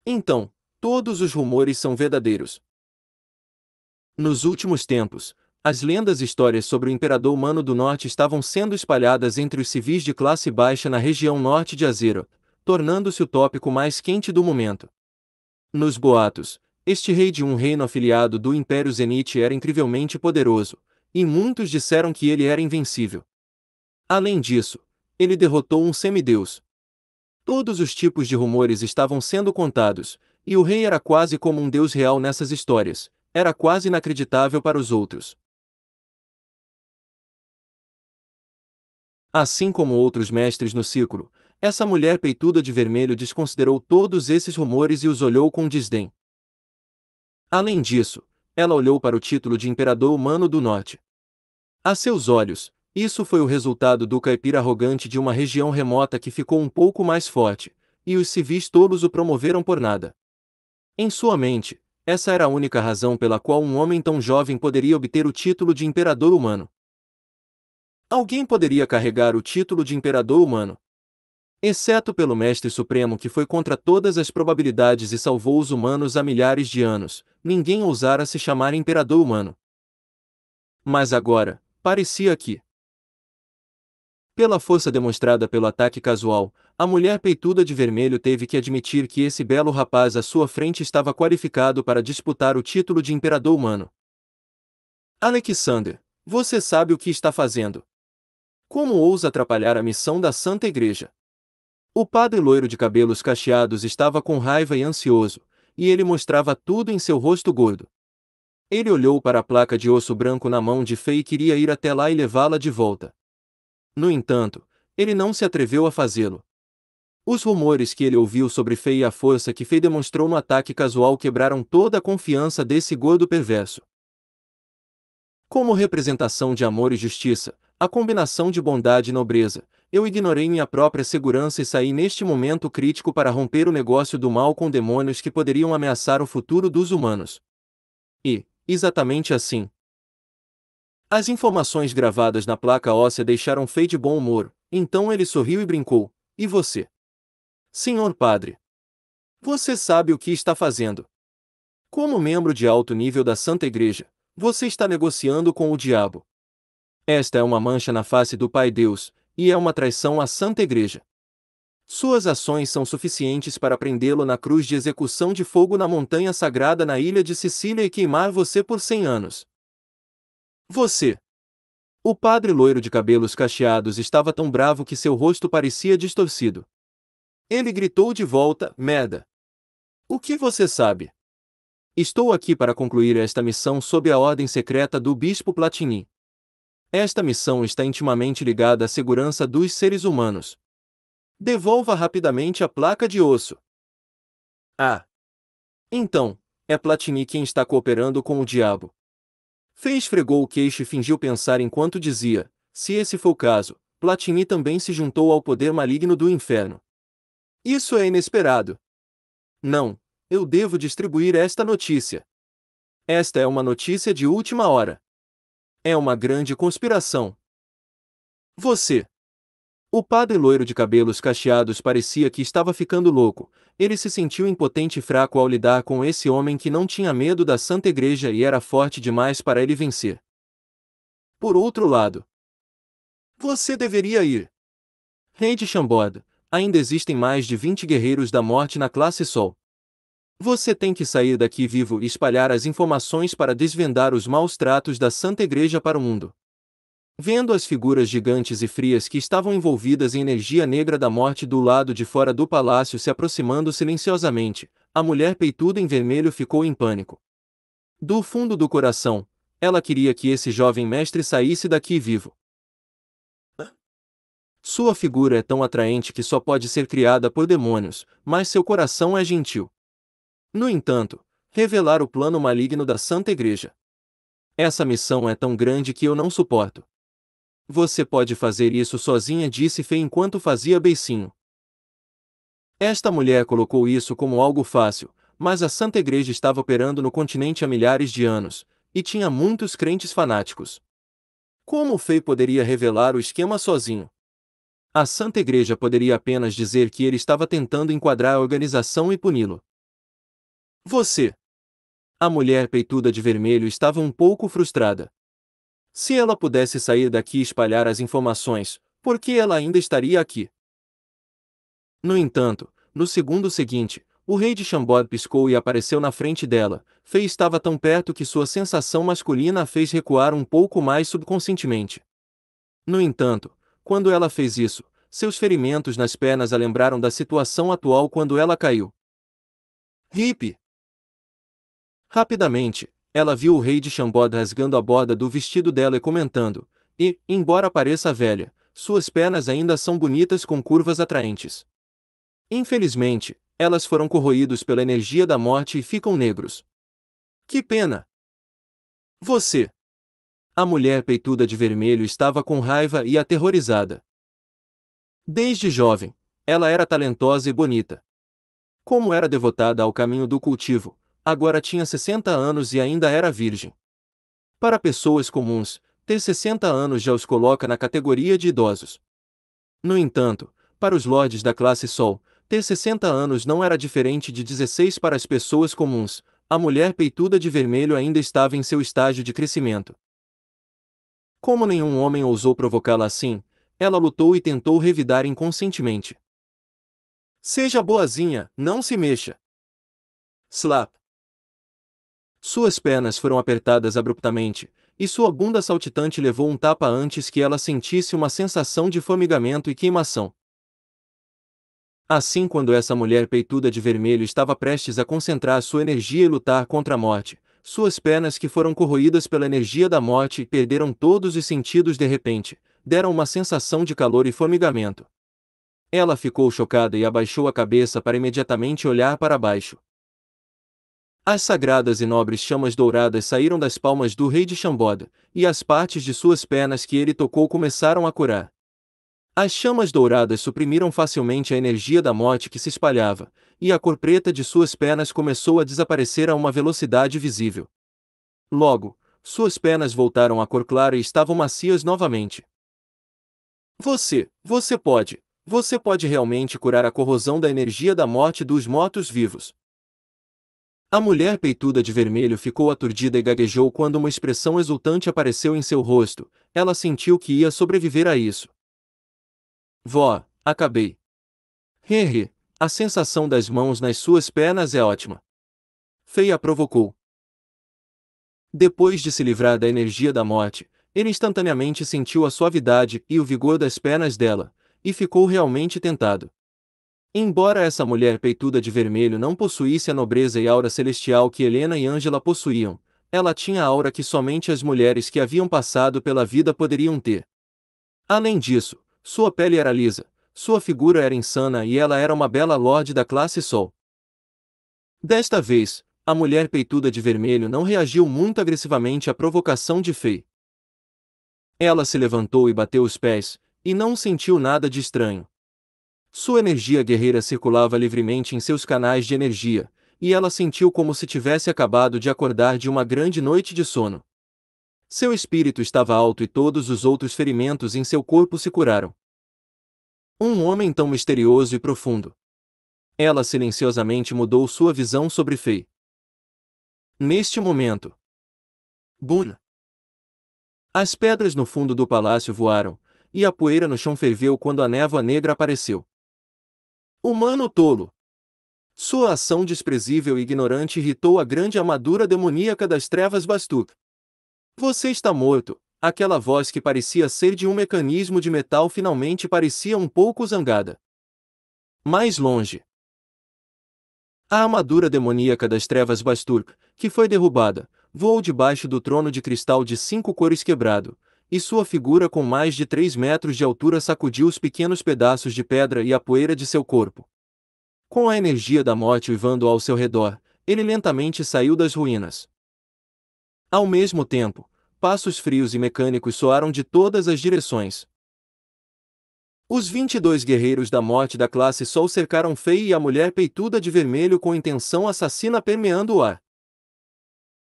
Então, todos os rumores são verdadeiros. Nos últimos tempos, as lendas e histórias sobre o Imperador Humano do Norte estavam sendo espalhadas entre os civis de classe baixa na região norte de Azeroth, tornando-se o tópico mais quente do momento. Nos boatos, este rei de um reino afiliado do Império Zenith era incrivelmente poderoso, e muitos disseram que ele era invencível. Além disso, ele derrotou um semideus. Todos os tipos de rumores estavam sendo contados, e o rei era quase como um deus real nessas histórias, era quase inacreditável para os outros. Assim como outros mestres no círculo, essa mulher peituda de vermelho desconsiderou todos esses rumores e os olhou com desdém. Além disso, ela olhou para o título de Imperador Humano do Norte. A seus olhos, isso foi o resultado do caipira arrogante de uma região remota que ficou um pouco mais forte, e os civis tolos o promoveram por nada. Em sua mente, essa era a única razão pela qual um homem tão jovem poderia obter o título de Imperador Humano. Alguém poderia carregar o título de Imperador Humano. Exceto pelo Mestre Supremo que foi contra todas as probabilidades e salvou os humanos há milhares de anos, ninguém ousara se chamar Imperador Humano. Mas agora, parecia que, pela força demonstrada pelo ataque casual, a mulher peituda de vermelho teve que admitir que esse belo rapaz à sua frente estava qualificado para disputar o título de Imperador Humano. Alexander, você sabe o que está fazendo. Como ousa atrapalhar a missão da Santa Igreja? O padre loiro de cabelos cacheados estava com raiva e ansioso, e ele mostrava tudo em seu rosto gordo. Ele olhou para a placa de osso branco na mão de Fei e queria ir até lá e levá-la de volta. No entanto, ele não se atreveu a fazê-lo. Os rumores que ele ouviu sobre Fei e a força que Fei demonstrou no ataque casual quebraram toda a confiança desse gordo perverso. Como representação de amor e justiça, a combinação de bondade e nobreza, eu ignorei minha própria segurança e saí neste momento crítico para romper o negócio do mal com demônios que poderiam ameaçar o futuro dos humanos. E, exatamente assim, as informações gravadas na placa óssea deixaram Fei de bom humor, então ele sorriu e brincou: E você? Senhor Padre. Você sabe o que está fazendo. Como membro de alto nível da Santa Igreja, você está negociando com o diabo. Esta é uma mancha na face do Pai Deus, e é uma traição à Santa Igreja. Suas ações são suficientes para prendê-lo na cruz de execução de fogo na montanha sagrada na ilha de Sicília e queimar você por 100 anos. Você! O padre loiro de cabelos cacheados estava tão bravo que seu rosto parecia distorcido. Ele gritou de volta: Merda! O que você sabe? Estou aqui para concluir esta missão sob a ordem secreta do Bispo Platini. Esta missão está intimamente ligada à segurança dos seres humanos. Devolva rapidamente a placa de osso. Ah! Então, é Platini quem está cooperando com o diabo. Fei esfregou o queixo e fingiu pensar enquanto dizia: se esse for o caso, Platini também se juntou ao poder maligno do inferno. Isso é inesperado. Não, eu devo distribuir esta notícia. Esta é uma notícia de última hora. É uma grande conspiração. Você. O padre loiro de cabelos cacheados parecia que estava ficando louco. Ele se sentiu impotente e fraco ao lidar com esse homem que não tinha medo da Santa Igreja e era forte demais para ele vencer. Por outro lado, você deveria ir. Rei de Chambord, ainda existem mais de 20 guerreiros da morte na classe Sol. Você tem que sair daqui vivo e espalhar as informações para desvendar os maus tratos da Santa Igreja para o mundo. Vendo as figuras gigantes e frias que estavam envolvidas em energia negra da morte do lado de fora do palácio se aproximando silenciosamente, a mulher peituda em vermelho ficou em pânico. Do fundo do coração, ela queria que esse jovem mestre saísse daqui vivo. Sua figura é tão atraente que só pode ser criada por demônios, mas seu coração é gentil. No entanto, revelar o plano maligno da Santa Igreja. Essa missão é tão grande que eu não suporto. Você pode fazer isso sozinha, disse Fei enquanto fazia beicinho. Esta mulher colocou isso como algo fácil, mas a Santa Igreja estava operando no continente há milhares de anos, e tinha muitos crentes fanáticos. Como Fei poderia revelar o esquema sozinho? A Santa Igreja poderia apenas dizer que ele estava tentando enquadrar a organização e puni-lo. Você. A mulher peituda de vermelho estava um pouco frustrada. Se ela pudesse sair daqui e espalhar as informações, por que ela ainda estaria aqui? No entanto, no segundo seguinte, o rei de Chambord piscou e apareceu na frente dela. Fei estava tão perto que sua sensação masculina a fez recuar um pouco mais subconscientemente. No entanto, quando ela fez isso, seus ferimentos nas pernas a lembraram da situação atual quando ela caiu. Hip! Rapidamente, ela viu o rei de Chambord rasgando a borda do vestido dela e comentando, embora pareça velha, suas pernas ainda são bonitas com curvas atraentes. Infelizmente, elas foram corroídos pela energia da morte e ficam negros. Que pena! Você! A mulher peituda de vermelho estava com raiva e aterrorizada. Desde jovem, ela era talentosa e bonita. Como era devotada ao caminho do cultivo, agora tinha 60 anos e ainda era virgem. Para pessoas comuns, ter 60 anos já os coloca na categoria de idosos. No entanto, para os lordes da classe Sol, ter 60 anos não era diferente de 16 para as pessoas comuns. A mulher peituda de vermelho ainda estava em seu estágio de crescimento. Como nenhum homem ousou provocá-la assim, ela lutou e tentou revidar inconscientemente. Seja boazinha, não se mexa. Slap. Suas pernas foram apertadas abruptamente, e sua bunda saltitante levou um tapa antes que ela sentisse uma sensação de formigamento e queimação. Assim, quando essa mulher peituda de vermelho estava prestes a concentrar sua energia e lutar contra a morte, suas pernas que foram corroídas pela energia da morte e perderam todos os sentidos de repente, deram uma sensação de calor e formigamento. Ela ficou chocada e abaixou a cabeça para imediatamente olhar para baixo. As sagradas e nobres chamas douradas saíram das palmas do rei de Chambord, e as partes de suas pernas que ele tocou começaram a curar. As chamas douradas suprimiram facilmente a energia da morte que se espalhava, e a cor preta de suas pernas começou a desaparecer a uma velocidade visível. Logo, suas pernas voltaram à cor clara e estavam macias novamente. Você pode realmente curar a corrosão da energia da morte dos mortos-vivos. A mulher peituda de vermelho ficou aturdida e gaguejou quando uma expressão exultante apareceu em seu rosto. Ela sentiu que ia sobreviver a isso. Vó, acabei. Hehe, a sensação das mãos nas suas pernas é ótima. Fei a provocou. Depois de se livrar da energia da morte, ele instantaneamente sentiu a suavidade e o vigor das pernas dela, e ficou realmente tentado. Embora essa mulher peituda de vermelho não possuísse a nobreza e aura celestial que Helena e Ângela possuíam, ela tinha a aura que somente as mulheres que haviam passado pela vida poderiam ter. Além disso, sua pele era lisa, sua figura era insana e ela era uma bela lorde da classe Sol. Desta vez, a mulher peituda de vermelho não reagiu muito agressivamente à provocação de Fei. Ela se levantou e bateu os pés, e não sentiu nada de estranho. Sua energia guerreira circulava livremente em seus canais de energia, e ela sentiu como se tivesse acabado de acordar de uma grande noite de sono. Seu espírito estava alto e todos os outros ferimentos em seu corpo se curaram. Um homem tão misterioso e profundo. Ela silenciosamente mudou sua visão sobre Fei. Neste momento, Bun! As pedras no fundo do palácio voaram, e a poeira no chão ferveu quando a névoa negra apareceu. Humano tolo! Sua ação desprezível e ignorante irritou a grande armadura demoníaca das trevas Bastuk. Você está morto! Aquela voz que parecia ser de um mecanismo de metal finalmente parecia um pouco zangada. Mais longe. A armadura demoníaca das trevas Basturk, que foi derrubada, voou debaixo do trono de cristal de 5 cores quebrado, e sua figura com mais de 3 metros de altura sacudiu os pequenos pedaços de pedra e a poeira de seu corpo. Com a energia da morte uivando ao seu redor, ele lentamente saiu das ruínas. Ao mesmo tempo, passos frios e mecânicos soaram de todas as direções. Os 22 guerreiros da morte da classe Sol cercaram Fei e a mulher peituda de vermelho com intenção assassina permeando o ar.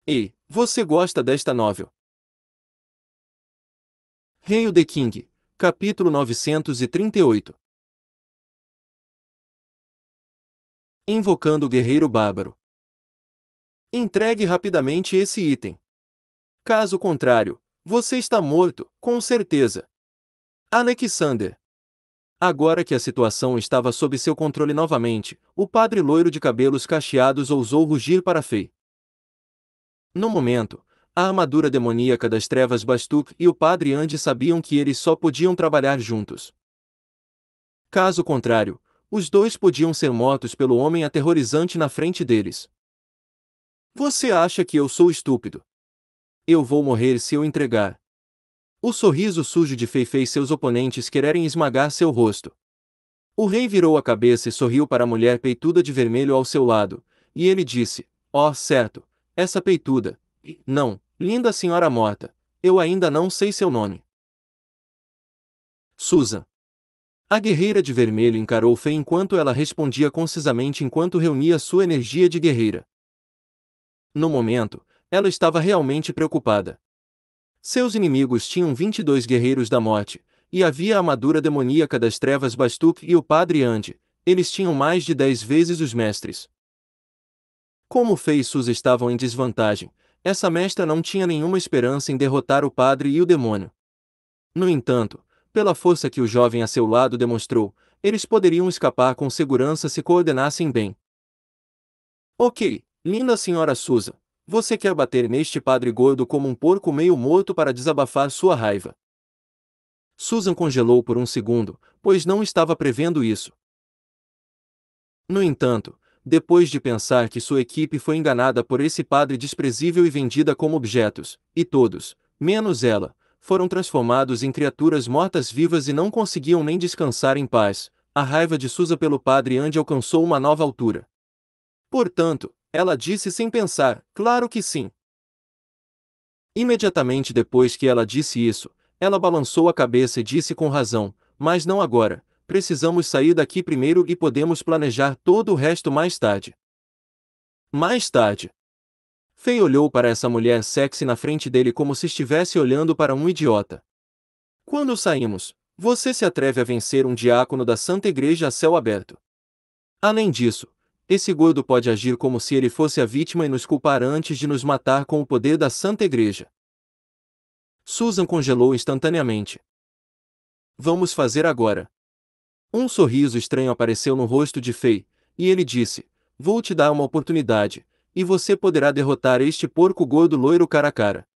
Ei, você gosta desta novel? Hail the King, capítulo 938. Invocando o guerreiro bárbaro. Entregue rapidamente esse item. Caso contrário, você está morto, com certeza. Alexander. Agora que a situação estava sob seu controle novamente, o padre loiro de cabelos cacheados ousou rugir para Fei. No momento, a armadura demoníaca das trevas Bastuk e o padre Andy sabiam que eles só podiam trabalhar juntos. Caso contrário, os dois podiam ser mortos pelo homem aterrorizante na frente deles. Você acha que eu sou estúpido? Eu vou morrer se eu entregar. O sorriso sujo de Fei fez seus oponentes quererem esmagar seu rosto. O rei virou a cabeça e sorriu para a mulher peituda de vermelho ao seu lado, e ele disse, certo, essa peituda. Não, linda senhora morta, eu ainda não sei seu nome. Susan. A guerreira de vermelho encarou Fei enquanto ela respondia concisamente enquanto reunia sua energia de guerreira. No momento, ela estava realmente preocupada. Seus inimigos tinham 22 guerreiros da morte, e havia a armadura demoníaca das trevas Bastuk e o padre Andy, eles tinham mais de 10 vezes os mestres. Como Fei e Susan estavam em desvantagem, essa mestra não tinha nenhuma esperança em derrotar o padre e o demônio. No entanto, pela força que o jovem a seu lado demonstrou, eles poderiam escapar com segurança se coordenassem bem. Ok, linda senhora Susan. Você quer bater neste padre gordo como um porco meio morto para desabafar sua raiva. Susan congelou por um segundo, pois não estava prevendo isso. No entanto, depois de pensar que sua equipe foi enganada por esse padre desprezível e vendida como objetos, e todos, menos ela, foram transformados em criaturas mortas-vivas e não conseguiam nem descansar em paz, a raiva de Susan pelo padre Andy alcançou uma nova altura. Portanto, ela disse sem pensar, claro que sim. Imediatamente depois que ela disse isso, ela balançou a cabeça e disse com razão, mas não agora, precisamos sair daqui primeiro e podemos planejar todo o resto mais tarde. Mais tarde. Fei olhou para essa mulher sexy na frente dele como se estivesse olhando para um idiota. Quando saímos, você se atreve a vencer um diácono da Santa Igreja a céu aberto. Além disso, esse gordo pode agir como se ele fosse a vítima e nos culpar antes de nos matar com o poder da Santa Igreja. Susan congelou instantaneamente. Vamos fazer agora. Um sorriso estranho apareceu no rosto de Fei, e ele disse, vou te dar uma oportunidade, e você poderá derrotar este porco gordo loiro cara a cara.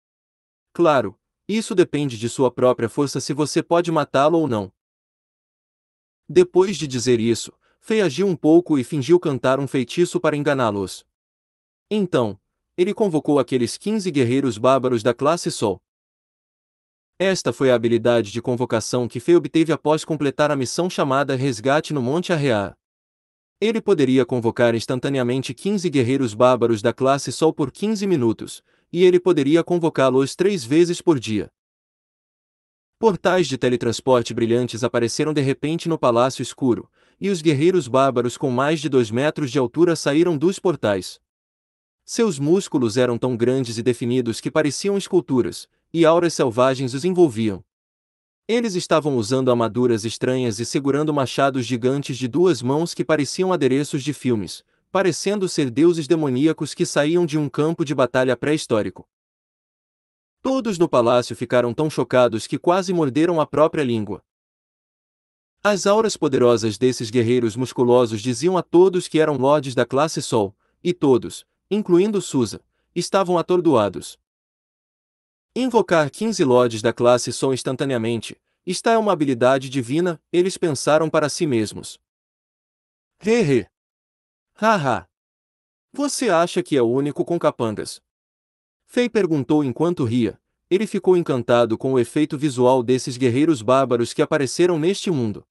Claro, isso depende de sua própria força se você pode matá-lo ou não. Depois de dizer isso, Fei agiu um pouco e fingiu cantar um feitiço para enganá-los. Então, ele convocou aqueles 15 guerreiros bárbaros da classe Sol. Esta foi a habilidade de convocação que Fei obteve após completar a missão chamada Resgate no Monte Arrear. Ele poderia convocar instantaneamente 15 guerreiros bárbaros da classe Sol por 15 minutos, e ele poderia convocá-los 3 vezes por dia. Portais de teletransporte brilhantes apareceram de repente no Palácio Escuro, e os guerreiros bárbaros com mais de 2 metros de altura saíram dos portais. Seus músculos eram tão grandes e definidos que pareciam esculturas, e auras selvagens os envolviam. Eles estavam usando armaduras estranhas e segurando machados gigantes de 2 mãos que pareciam adereços de filmes, parecendo ser deuses demoníacos que saíam de um campo de batalha pré-histórico. Todos no palácio ficaram tão chocados que quase morderam a própria língua. As auras poderosas desses guerreiros musculosos diziam a todos que eram lordes da classe Sol, e todos, incluindo Susa, estavam atordoados. Invocar 15 lordes da classe Sol instantaneamente, esta é uma habilidade divina, eles pensaram para si mesmos. Hehe. Haha. Você acha que é o único com capangas? Fei perguntou enquanto ria. Ele ficou encantado com o efeito visual desses guerreiros bárbaros que apareceram neste mundo.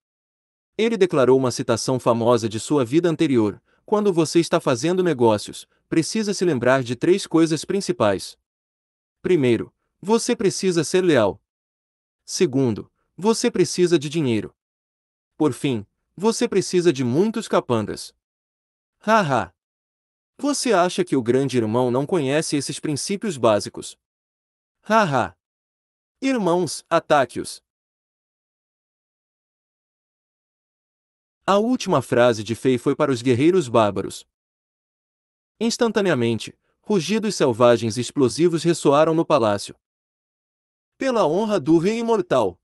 Ele declarou uma citação famosa de sua vida anterior: quando você está fazendo negócios, precisa se lembrar de 3 coisas principais. Primeiro, você precisa ser leal. Segundo, você precisa de dinheiro. Por fim, você precisa de muitos capangas. Haha. Você acha que o grande irmão não conhece esses princípios básicos? Haha. Irmãos, ataque-os. A última frase de Fei foi para os guerreiros bárbaros. Instantaneamente, rugidos selvagens e explosivos ressoaram no palácio. Pela honra do rei imortal!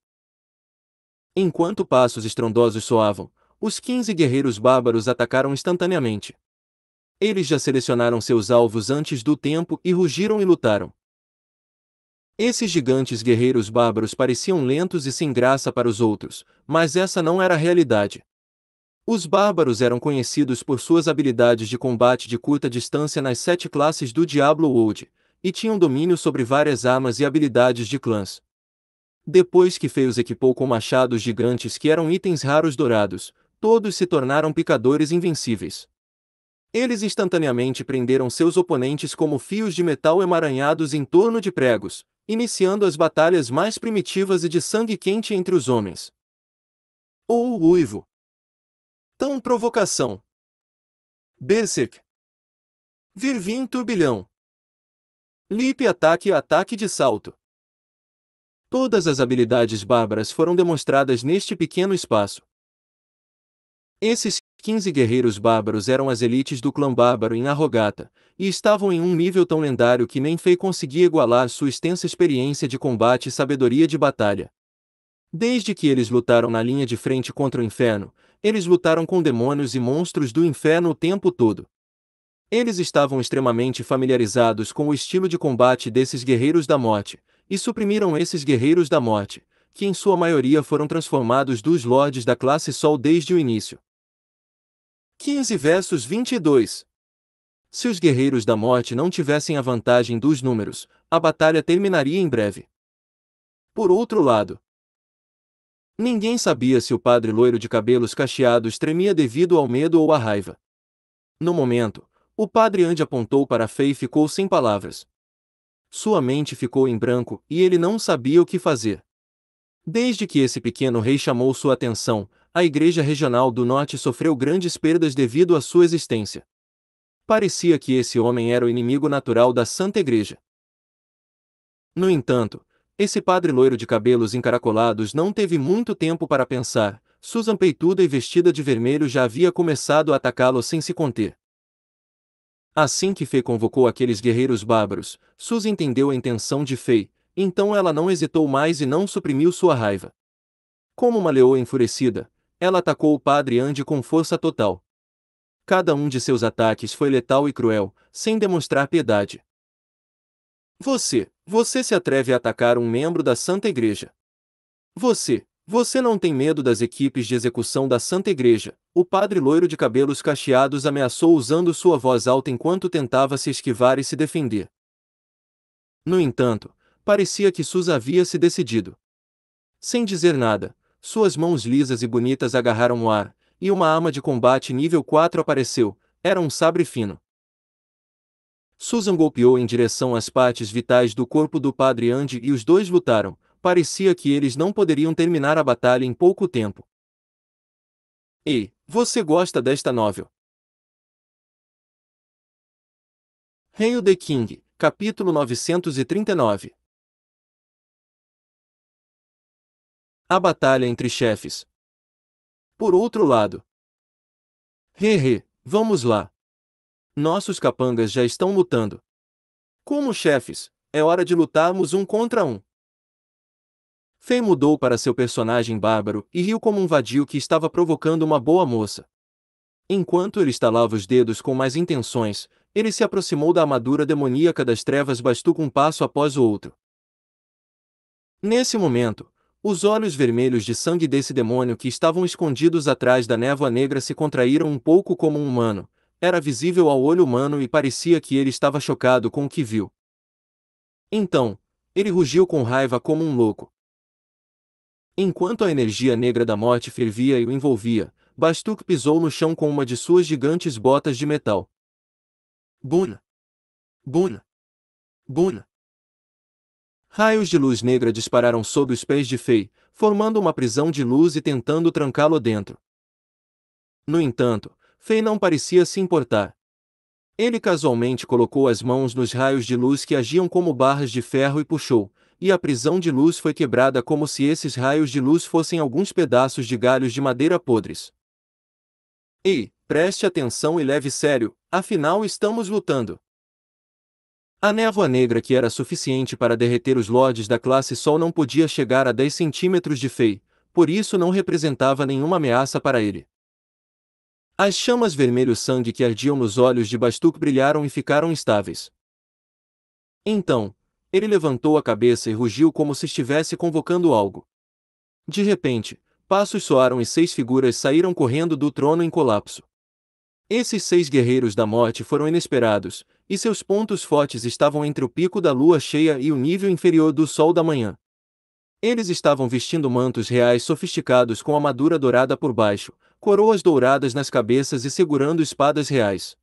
Enquanto passos estrondosos soavam, os 15 guerreiros bárbaros atacaram instantaneamente. Eles já selecionaram seus alvos antes do tempo e rugiram e lutaram. Esses gigantes guerreiros bárbaros pareciam lentos e sem graça para os outros, mas essa não era a realidade. Os bárbaros eram conhecidos por suas habilidades de combate de curta distância nas 7 classes do Diablo World, e tinham domínio sobre várias armas e habilidades de clãs. Depois que Fei os equipou com machados gigantes que eram itens raros dourados, todos se tornaram picadores invencíveis. Eles instantaneamente prenderam seus oponentes como fios de metal emaranhados em torno de pregos, iniciando as batalhas mais primitivas e de sangue quente entre os homens. O uivo. Tão provocação. Berserk. Virvim turbilhão. Leap ataque e ataque de salto. Todas as habilidades bárbaras foram demonstradas neste pequeno espaço. Esses 15 guerreiros bárbaros eram as elites do clã bárbaro em Arrogata, e estavam em um nível tão lendário que nem Fei conseguia igualar sua extensa experiência de combate e sabedoria de batalha. Desde que eles lutaram na linha de frente contra o inferno, eles lutaram com demônios e monstros do inferno o tempo todo. Eles estavam extremamente familiarizados com o estilo de combate desses guerreiros da morte, e suprimiram esses guerreiros da morte, que em sua maioria foram transformados dos lordes da classe Sol desde o início. 15 versus 22. Se os guerreiros da morte não tivessem a vantagem dos números, a batalha terminaria em breve. Por outro lado, ninguém sabia se o padre loiro de cabelos cacheados tremia devido ao medo ou à raiva. No momento, o padre Andy apontou para Fei e ficou sem palavras. Sua mente ficou em branco e ele não sabia o que fazer. Desde que esse pequeno rei chamou sua atenção, a Igreja Regional do Norte sofreu grandes perdas devido à sua existência. Parecia que esse homem era o inimigo natural da Santa Igreja. No entanto, esse padre loiro de cabelos encaracolados não teve muito tempo para pensar. Susan peituda e vestida de vermelho já havia começado a atacá-lo sem se conter. Assim que Fei convocou aqueles guerreiros bárbaros, Susan entendeu a intenção de Fei, então ela não hesitou mais e não suprimiu sua raiva. Como uma leoa enfurecida, ela atacou o padre Andy com força total. Cada um de seus ataques foi letal e cruel, sem demonstrar piedade. Você se atreve a atacar um membro da Santa Igreja. Você Você não tem medo das equipes de execução da Santa Igreja? O padre loiro de cabelos cacheados ameaçou usando sua voz alta enquanto tentava se esquivar e se defender. No entanto, parecia que Suzy havia se decidido. Sem dizer nada, suas mãos lisas e bonitas agarraram o ar, e uma arma de combate nível 4 apareceu. Era um sabre fino. Susan golpeou em direção às partes vitais do corpo do padre Andy e os dois lutaram. Parecia que eles não poderiam terminar a batalha em pouco tempo. Ei, você gosta desta novel? Hail the King, capítulo 939. A batalha entre chefes. Por outro lado. Vamos lá. Nossos capangas já estão lutando. Como chefes, é hora de lutarmos um contra um. Fei mudou para seu personagem bárbaro e riu como um vadio que estava provocando uma boa moça. Enquanto ele estalava os dedos com mais intenções, ele se aproximou da armadura demoníaca das trevas Bastuk um passo após o outro. Nesse momento, os olhos vermelhos de sangue desse demônio que estavam escondidos atrás da névoa negra se contraíram um pouco como um humano. Era visível ao olho humano e parecia que ele estava chocado com o que viu. Então, ele rugiu com raiva como um louco. Enquanto a energia negra da morte fervia e o envolvia, Bastuk pisou no chão com uma de suas gigantes botas de metal. Buna! Buna! Buna! Raios de luz negra dispararam sob os pés de Fei, formando uma prisão de luz e tentando trancá-lo dentro. No entanto, Fei não parecia se importar. Ele casualmente colocou as mãos nos raios de luz que agiam como barras de ferro e puxou, e a prisão de luz foi quebrada como se esses raios de luz fossem alguns pedaços de galhos de madeira podres. Ei, preste atenção e leve sério, afinal estamos lutando. A névoa negra que era suficiente para derreter os lords da classe Sol não podia chegar a 10 centímetros de Fei, por isso não representava nenhuma ameaça para ele. As chamas vermelho-sangue que ardiam nos olhos de Bastuk brilharam e ficaram estáveis. Então, ele levantou a cabeça e rugiu como se estivesse convocando algo. De repente, passos soaram e 6 figuras saíram correndo do trono em colapso. Esses 6 guerreiros da morte foram inesperados, e seus pontos fortes estavam entre o pico da lua cheia e o nível inferior do sol da manhã. Eles estavam vestindo mantos reais sofisticados com armadura dourada por baixo, coroas douradas nas cabeças e segurando espadas reais.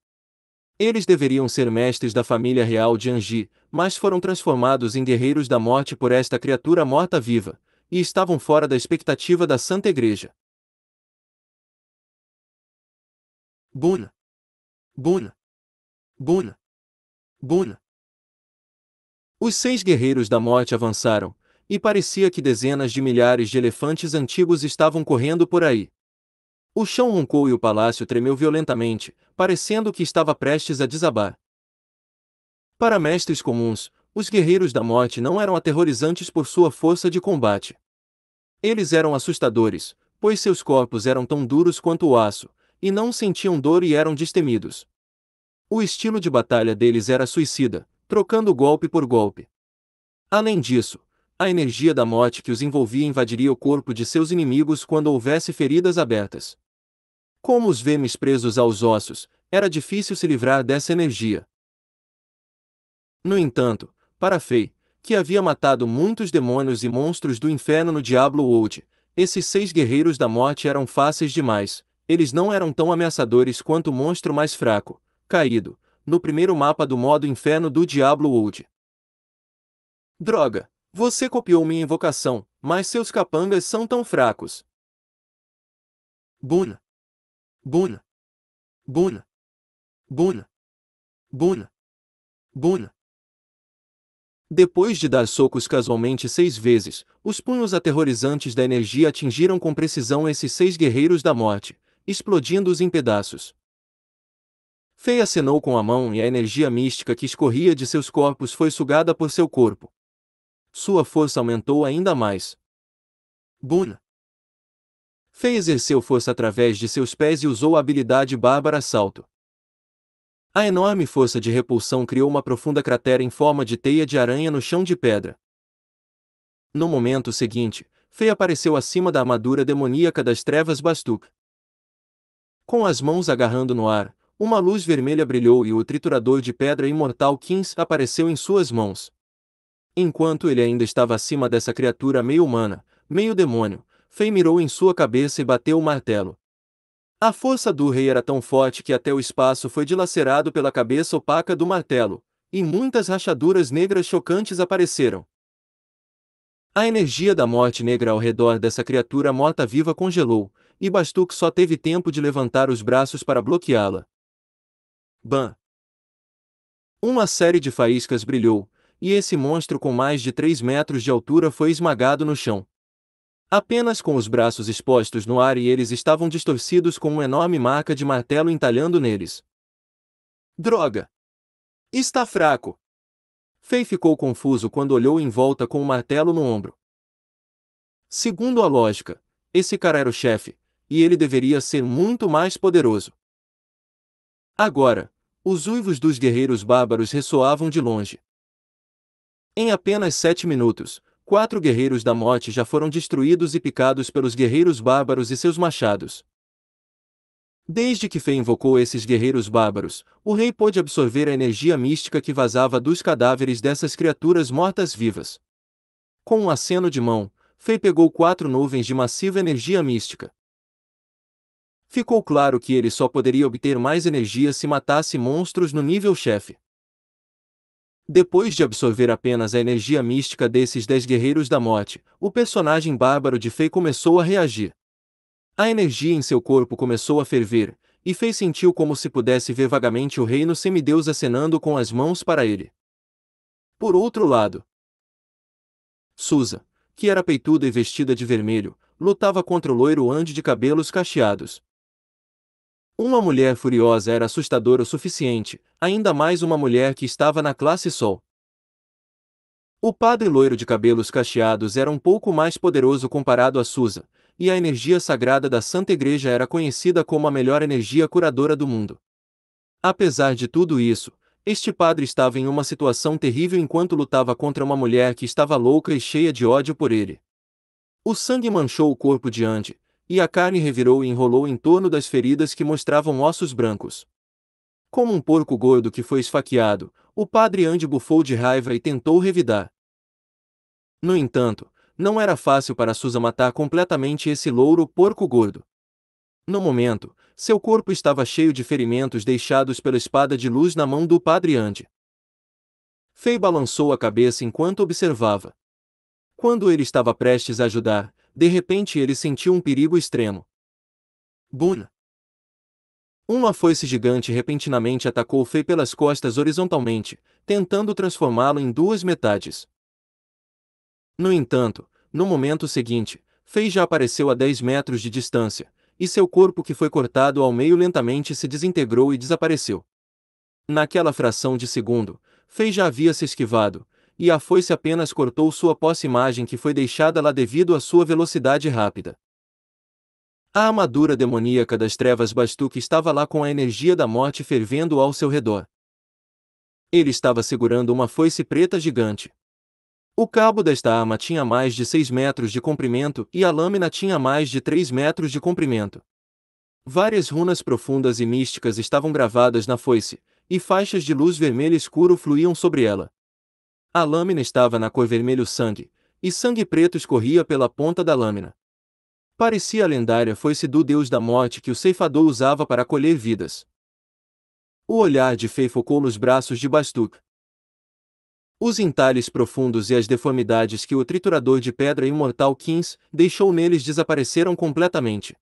Eles deveriam ser mestres da família real de Anji, mas foram transformados em guerreiros da morte por esta criatura morta-viva, e estavam fora da expectativa da Santa Igreja. Buna! Buna! Buna! Buna! Os 6 guerreiros da morte avançaram, e parecia que dezenas de milhares de elefantes antigos estavam correndo por aí. O chão roncou e o palácio tremeu violentamente, parecendo que estava prestes a desabar. Para mestres comuns, os guerreiros da morte não eram aterrorizantes por sua força de combate. Eles eram assustadores, pois seus corpos eram tão duros quanto o aço, e não sentiam dor e eram destemidos. O estilo de batalha deles era suicida, trocando golpe por golpe. Além disso, a energia da morte que os envolvia invadiria o corpo de seus inimigos quando houvesse feridas abertas. Como os vermes presos aos ossos, era difícil se livrar dessa energia. No entanto, para Fei, que havia matado muitos demônios e monstros do inferno no Diablo World, esses 6 guerreiros da morte eram fáceis demais. Eles não eram tão ameaçadores quanto o monstro mais fraco, caído, no primeiro mapa do modo inferno do Diablo World. Droga! Você copiou minha invocação, mas seus capangas são tão fracos. Buna! Buna! Buna! Buna! Buna! Buna! Depois de dar socos casualmente 6 vezes, os punhos aterrorizantes da energia atingiram com precisão esses 6 guerreiros da morte, explodindo-os em pedaços. Fei acenou com a mão e a energia mística que escorria de seus corpos foi sugada por seu corpo. Sua força aumentou ainda mais. Buna! Fei exerceu força através de seus pés e usou a habilidade Bárbara Salto. A enorme força de repulsão criou uma profunda cratera em forma de teia de aranha no chão de pedra. No momento seguinte, Fei apareceu acima da armadura demoníaca das trevas Bastuk. Com as mãos agarrando no ar, uma luz vermelha brilhou e o triturador de pedra imortal Kins apareceu em suas mãos. Enquanto ele ainda estava acima dessa criatura meio humana, meio demônio, Fei mirou em sua cabeça e bateu o martelo. A força do rei era tão forte que até o espaço foi dilacerado pela cabeça opaca do martelo, e muitas rachaduras negras chocantes apareceram. A energia da morte negra ao redor dessa criatura morta-viva congelou, e Bastuk só teve tempo de levantar os braços para bloqueá-la. Bam! Uma série de faíscas brilhou, e esse monstro com mais de 3 metros de altura foi esmagado no chão. Apenas com os braços expostos no ar e eles estavam distorcidos com uma enorme marca de martelo entalhando neles. Droga! Está fraco! Fei ficou confuso quando olhou em volta com o martelo no ombro. Segundo a lógica, esse cara era o chefe, e ele deveria ser muito mais poderoso. Agora, os uivos dos guerreiros bárbaros ressoavam de longe. Em apenas 7 minutos, 4 guerreiros da morte já foram destruídos e picados pelos guerreiros bárbaros e seus machados. Desde que Fei invocou esses guerreiros bárbaros, o rei pôde absorver a energia mística que vazava dos cadáveres dessas criaturas mortas-vivas. Com um aceno de mão, Fei pegou 4 nuvens de massiva energia mística. Ficou claro que ele só poderia obter mais energia se matasse monstros no nível chefe. Depois de absorver apenas a energia mística desses 10 guerreiros da morte, o personagem bárbaro de Fei começou a reagir. A energia em seu corpo começou a ferver, e Fei sentiu como se pudesse ver vagamente o reino semideus acenando com as mãos para ele. Por outro lado, Susa, que era peituda e vestida de vermelho, lutava contra o loiro Ande de cabelos cacheados. Uma mulher furiosa era assustadora o suficiente, ainda mais uma mulher que estava na classe Sol. O padre loiro de cabelos cacheados era um pouco mais poderoso comparado a Susa, e a energia sagrada da Santa Igreja era conhecida como a melhor energia curadora do mundo. Apesar de tudo isso, este padre estava em uma situação terrível enquanto lutava contra uma mulher que estava louca e cheia de ódio por ele. O sangue manchou o corpo de Ande, e a carne revirou e enrolou em torno das feridas que mostravam ossos brancos. Como um porco gordo que foi esfaqueado, o padre Ande bufou de raiva e tentou revidar. No entanto, não era fácil para Susa matar completamente esse louro porco gordo. No momento, seu corpo estava cheio de ferimentos deixados pela espada de luz na mão do padre Ande. Fei balançou a cabeça enquanto observava. Quando ele estava prestes a ajudar, de repente ele sentiu um perigo extremo. Bum! Uma foice gigante repentinamente atacou Fei pelas costas horizontalmente, tentando transformá-lo em 2 metades. No entanto, no momento seguinte, Fei já apareceu a 10 metros de distância, e seu corpo que foi cortado ao meio lentamente se desintegrou e desapareceu. Naquela fração de segundo, Fei já havia se esquivado, e a foice apenas cortou sua posse-imagem que foi deixada lá devido à sua velocidade rápida. A armadura demoníaca das trevas Bastuk estava lá com a energia da morte fervendo ao seu redor. Ele estava segurando uma foice preta gigante. O cabo desta arma tinha mais de 6 metros de comprimento e a lâmina tinha mais de 3 metros de comprimento. Várias runas profundas e místicas estavam gravadas na foice, e faixas de luz vermelho escuro fluíam sobre ela. A lâmina estava na cor vermelho sangue, e sangue preto escorria pela ponta da lâmina. Parecia a lendária foice do deus da morte que o ceifador usava para colher vidas. O olhar de Fei focou nos braços de Bastuk. Os entalhes profundos e as deformidades que o triturador de pedra imortal Kins deixou neles desapareceram completamente.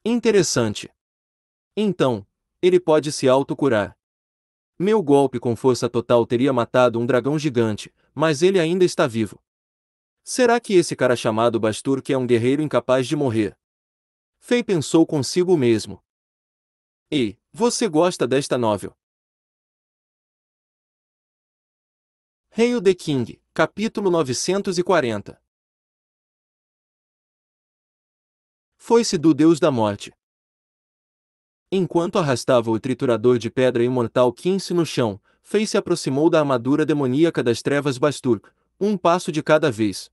Interessante. Então, ele pode se autocurar. Meu golpe com força total teria matado um dragão gigante, mas ele ainda está vivo. Será que esse cara chamado Basturk é um guerreiro incapaz de morrer? Fei pensou consigo mesmo. Ei, você gosta desta novel? Hail the King, capítulo 940. Foi-se do deus da morte. Enquanto arrastava o triturador de pedra imortal Kins no chão, Fei se aproximou da armadura demoníaca das trevas Basturk, um passo de cada vez.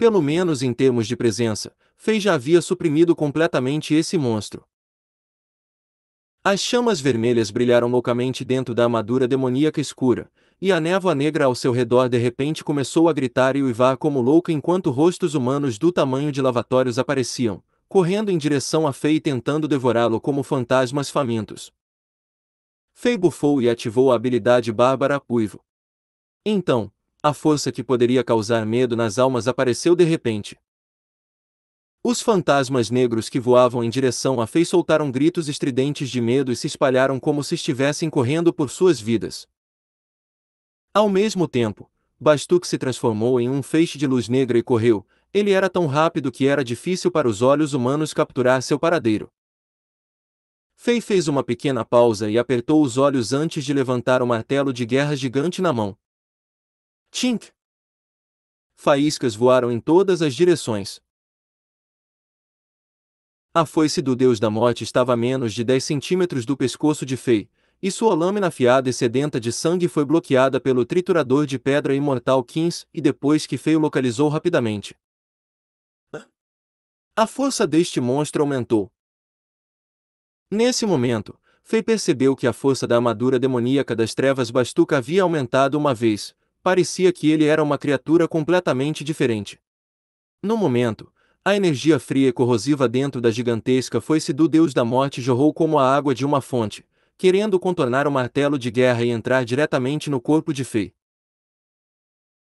Pelo menos em termos de presença, Fei já havia suprimido completamente esse monstro. As chamas vermelhas brilharam loucamente dentro da armadura demoníaca escura, e a névoa negra ao seu redor de repente começou a gritar e uivar como louca enquanto rostos humanos do tamanho de lavatórios apareciam, correndo em direção a Fei tentando devorá-lo como fantasmas famintos. Fei bufou e ativou a habilidade Bárbara Uivo. Então, a força que poderia causar medo nas almas apareceu de repente. Os fantasmas negros que voavam em direção a Fei soltaram gritos estridentes de medo e se espalharam como se estivessem correndo por suas vidas. Ao mesmo tempo, Bastuk se transformou em um feixe de luz negra e correu. Ele era tão rápido que era difícil para os olhos humanos capturar seu paradeiro. Fei fez uma pequena pausa e apertou os olhos antes de levantar o martelo de guerra gigante na mão. Tink! Faíscas voaram em todas as direções. A foice do deus da morte estava a menos de 10 centímetros do pescoço de Fei, e sua lâmina afiada e sedenta de sangue foi bloqueada pelo triturador de pedra imortal Kins, e depois que Fei o localizou rapidamente. A força deste monstro aumentou. Nesse momento, Fei percebeu que a força da armadura demoníaca das trevas Bastuk havia aumentado uma vez. Parecia que ele era uma criatura completamente diferente. No momento, a energia fria e corrosiva dentro da gigantesca foice do deus da morte jorrou como a água de uma fonte, querendo contornar o martelo de guerra e entrar diretamente no corpo de Fei.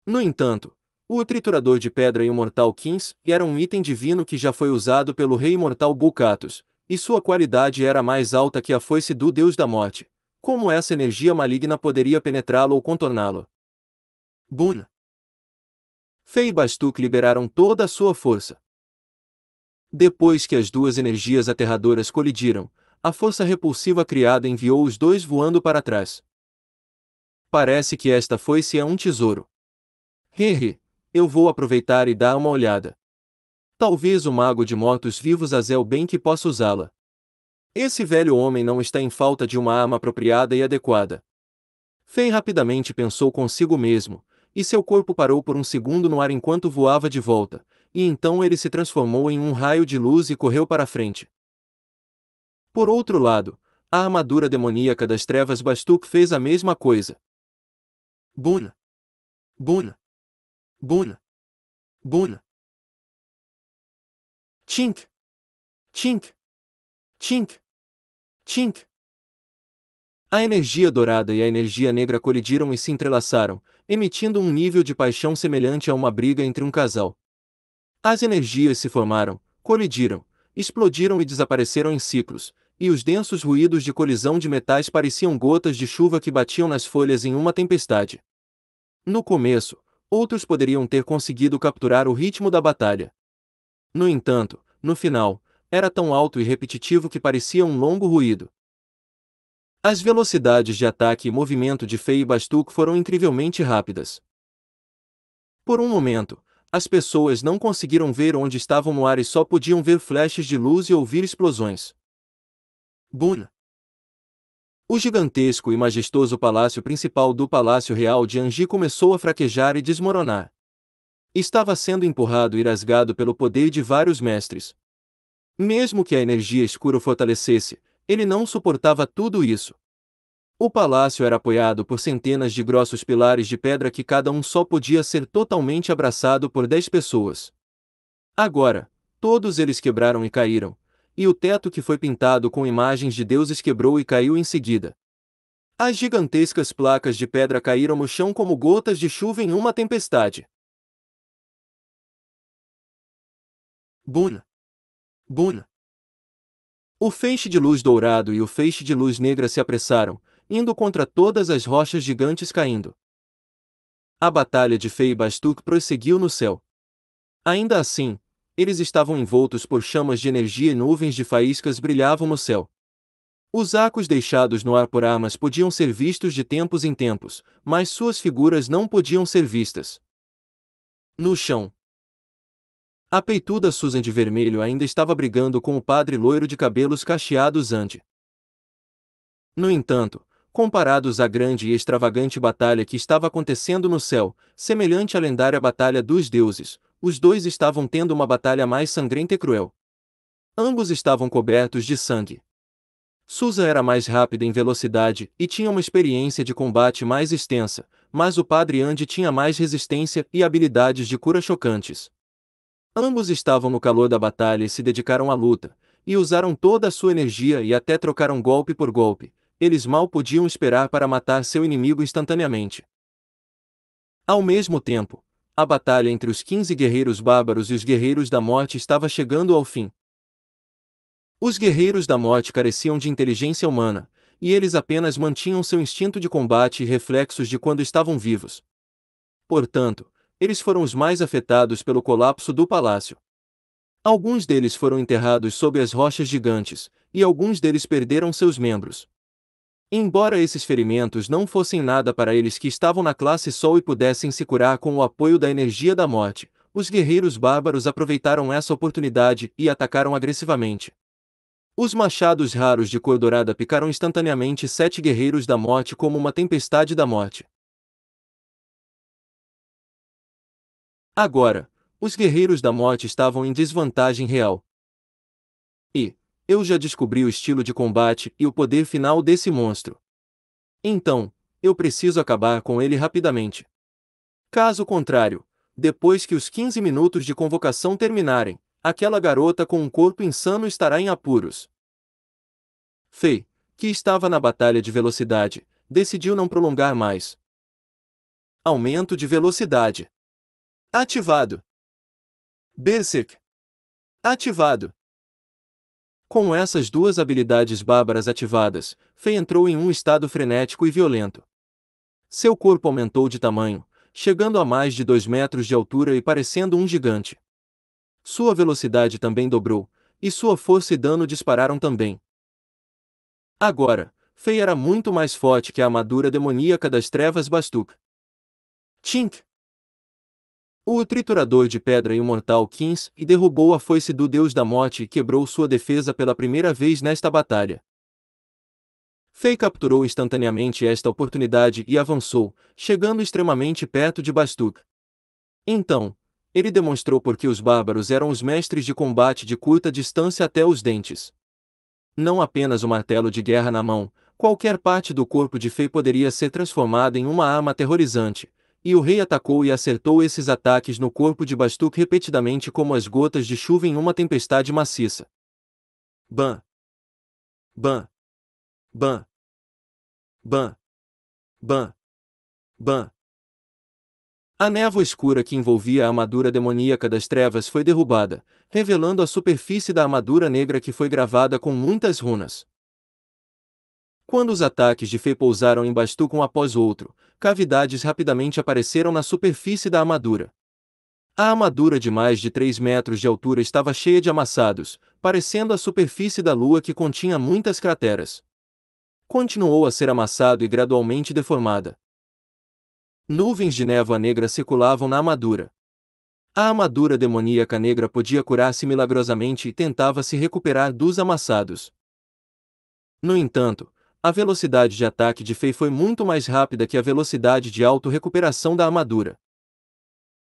No entanto, o triturador de pedra imortal Kins era um item divino que já foi usado pelo rei imortal Bulkatos, e sua qualidade era mais alta que a foice do deus da morte. Como essa energia maligna poderia penetrá-lo ou contorná-lo? Bun! Fei e Bastuk liberaram toda a sua força. Depois que as duas energias aterradoras colidiram, a força repulsiva criada enviou os dois voando para trás. Parece que esta foice é um tesouro. Hehe, eu vou aproveitar e dar uma olhada. Talvez o mago de mortos-vivos Azel Bank possa usá-la. Esse velho homem não está em falta de uma arma apropriada e adequada. Fei rapidamente pensou consigo mesmo, e seu corpo parou por um segundo no ar enquanto voava de volta, e então ele se transformou em um raio de luz e correu para a frente. Por outro lado, a armadura demoníaca das trevas Bastuk fez a mesma coisa. Bun! Bun! Bun! Bun! Tink! Tink! Tink! Tink! A energia dourada e a energia negra colidiram e se entrelaçaram, emitindo um nível de paixão semelhante a uma briga entre um casal. As energias se formaram, colidiram, explodiram e desapareceram em ciclos, e os densos ruídos de colisão de metais pareciam gotas de chuva que batiam nas folhas em uma tempestade. No começo, outros poderiam ter conseguido capturar o ritmo da batalha. No entanto, no final, era tão alto e repetitivo que parecia um longo ruído. As velocidades de ataque e movimento de Fei e Bastuk foram incrivelmente rápidas. Por um momento, as pessoas não conseguiram ver onde estavam no ar e só podiam ver flashes de luz e ouvir explosões. Bun! O gigantesco e majestoso palácio principal do Palácio Real de Anji começou a fraquejar e desmoronar. Estava sendo empurrado e rasgado pelo poder de vários mestres. Mesmo que a energia escura o fortalecesse, ele não suportava tudo isso. O palácio era apoiado por centenas de grossos pilares de pedra que cada um só podia ser totalmente abraçado por 10 pessoas. Agora, todos eles quebraram e caíram, e o teto que foi pintado com imagens de deuses quebrou e caiu em seguida. As gigantescas placas de pedra caíram no chão como gotas de chuva em uma tempestade. Bun! Bun! O feixe de luz dourado e o feixe de luz negra se apressaram, indo contra todas as rochas gigantes caindo. A batalha de Fei e Bastuk prosseguiu no céu. Ainda assim, eles estavam envoltos por chamas de energia e nuvens de faíscas brilhavam no céu. Os arcos deixados no ar por armas podiam ser vistos de tempos em tempos, mas suas figuras não podiam ser vistas. No chão, a peituda Susan de vermelho ainda estava brigando com o padre loiro de cabelos cacheados Andy. No entanto, comparados à grande e extravagante batalha que estava acontecendo no céu, semelhante à lendária Batalha dos Deuses, os dois estavam tendo uma batalha mais sangrenta e cruel. Ambos estavam cobertos de sangue. Susan era mais rápida em velocidade e tinha uma experiência de combate mais extensa, mas o padre Andy tinha mais resistência e habilidades de cura chocantes. Ambos estavam no calor da batalha e se dedicaram à luta, e usaram toda a sua energia e até trocaram golpe por golpe. Eles mal podiam esperar para matar seu inimigo instantaneamente. Ao mesmo tempo, a batalha entre os 15 guerreiros bárbaros e os guerreiros da morte estava chegando ao fim. Os guerreiros da morte careciam de inteligência humana, e eles apenas mantinham seu instinto de combate e reflexos de quando estavam vivos. Portanto, eles foram os mais afetados pelo colapso do palácio. Alguns deles foram enterrados sob as rochas gigantes, e alguns deles perderam seus membros. Embora esses ferimentos não fossem nada para eles que estavam na classe Sol e pudessem se curar com o apoio da energia da morte, os guerreiros bárbaros aproveitaram essa oportunidade e atacaram agressivamente. Os machados raros de cor dourada picaram instantaneamente 7 guerreiros da morte como uma tempestade da morte. Agora, os guerreiros da morte estavam em desvantagem real. E eu já descobri o estilo de combate e o poder final desse monstro. Então, eu preciso acabar com ele rapidamente. Caso contrário, depois que os 15 minutos de convocação terminarem, aquela garota com um corpo insano estará em apuros. Faye, que estava na batalha de velocidade, decidiu não prolongar mais. Aumento de velocidade. Ativado. Berserk. Ativado. Com essas duas habilidades bárbaras ativadas, Faye entrou em um estado frenético e violento. Seu corpo aumentou de tamanho, chegando a mais de 2 metros de altura e parecendo um gigante. Sua velocidade também dobrou, e sua força e dano dispararam também. Agora, Faye era muito mais forte que a armadura demoníaca das trevas Bastuk. Tink! O triturador de pedra imortal Kins e derrubou a foice do deus da morte e quebrou sua defesa pela primeira vez nesta batalha. Faye capturou instantaneamente esta oportunidade e avançou, chegando extremamente perto de Bastuk. Então, ele demonstrou por que os bárbaros eram os mestres de combate de curta distância até os dentes. Não apenas o martelo de guerra na mão, qualquer parte do corpo de Faye poderia ser transformada em uma arma aterrorizante, e o rei atacou e acertou esses ataques no corpo de Bastuk repetidamente como as gotas de chuva em uma tempestade maciça. Bam! Bam! Bam! Bam! Bam! Bam! A névoa escura que envolvia a armadura demoníaca das trevas foi derrubada, revelando a superfície da armadura negra que foi gravada com muitas runas. Quando os ataques de Faye pousaram em Bastuk um após outro, cavidades rapidamente apareceram na superfície da armadura. A armadura de mais de 3 metros de altura estava cheia de amassados, parecendo a superfície da lua que continha muitas crateras. Continuou a ser amassado e gradualmente deformada. Nuvens de névoa negra circulavam na armadura. A armadura demoníaca negra podia curar-se milagrosamente e tentava se recuperar dos amassados. No entanto, a velocidade de ataque de Faye foi muito mais rápida que a velocidade de auto-recuperação da armadura.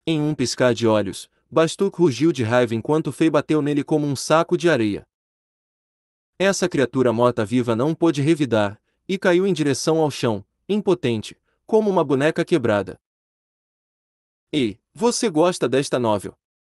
Em um piscar de olhos, Bastuk rugiu de raiva enquanto Faye bateu nele como um saco de areia. Essa criatura morta-viva não pôde revidar, e caiu em direção ao chão, impotente, como uma boneca quebrada. Ei, você gosta desta novel?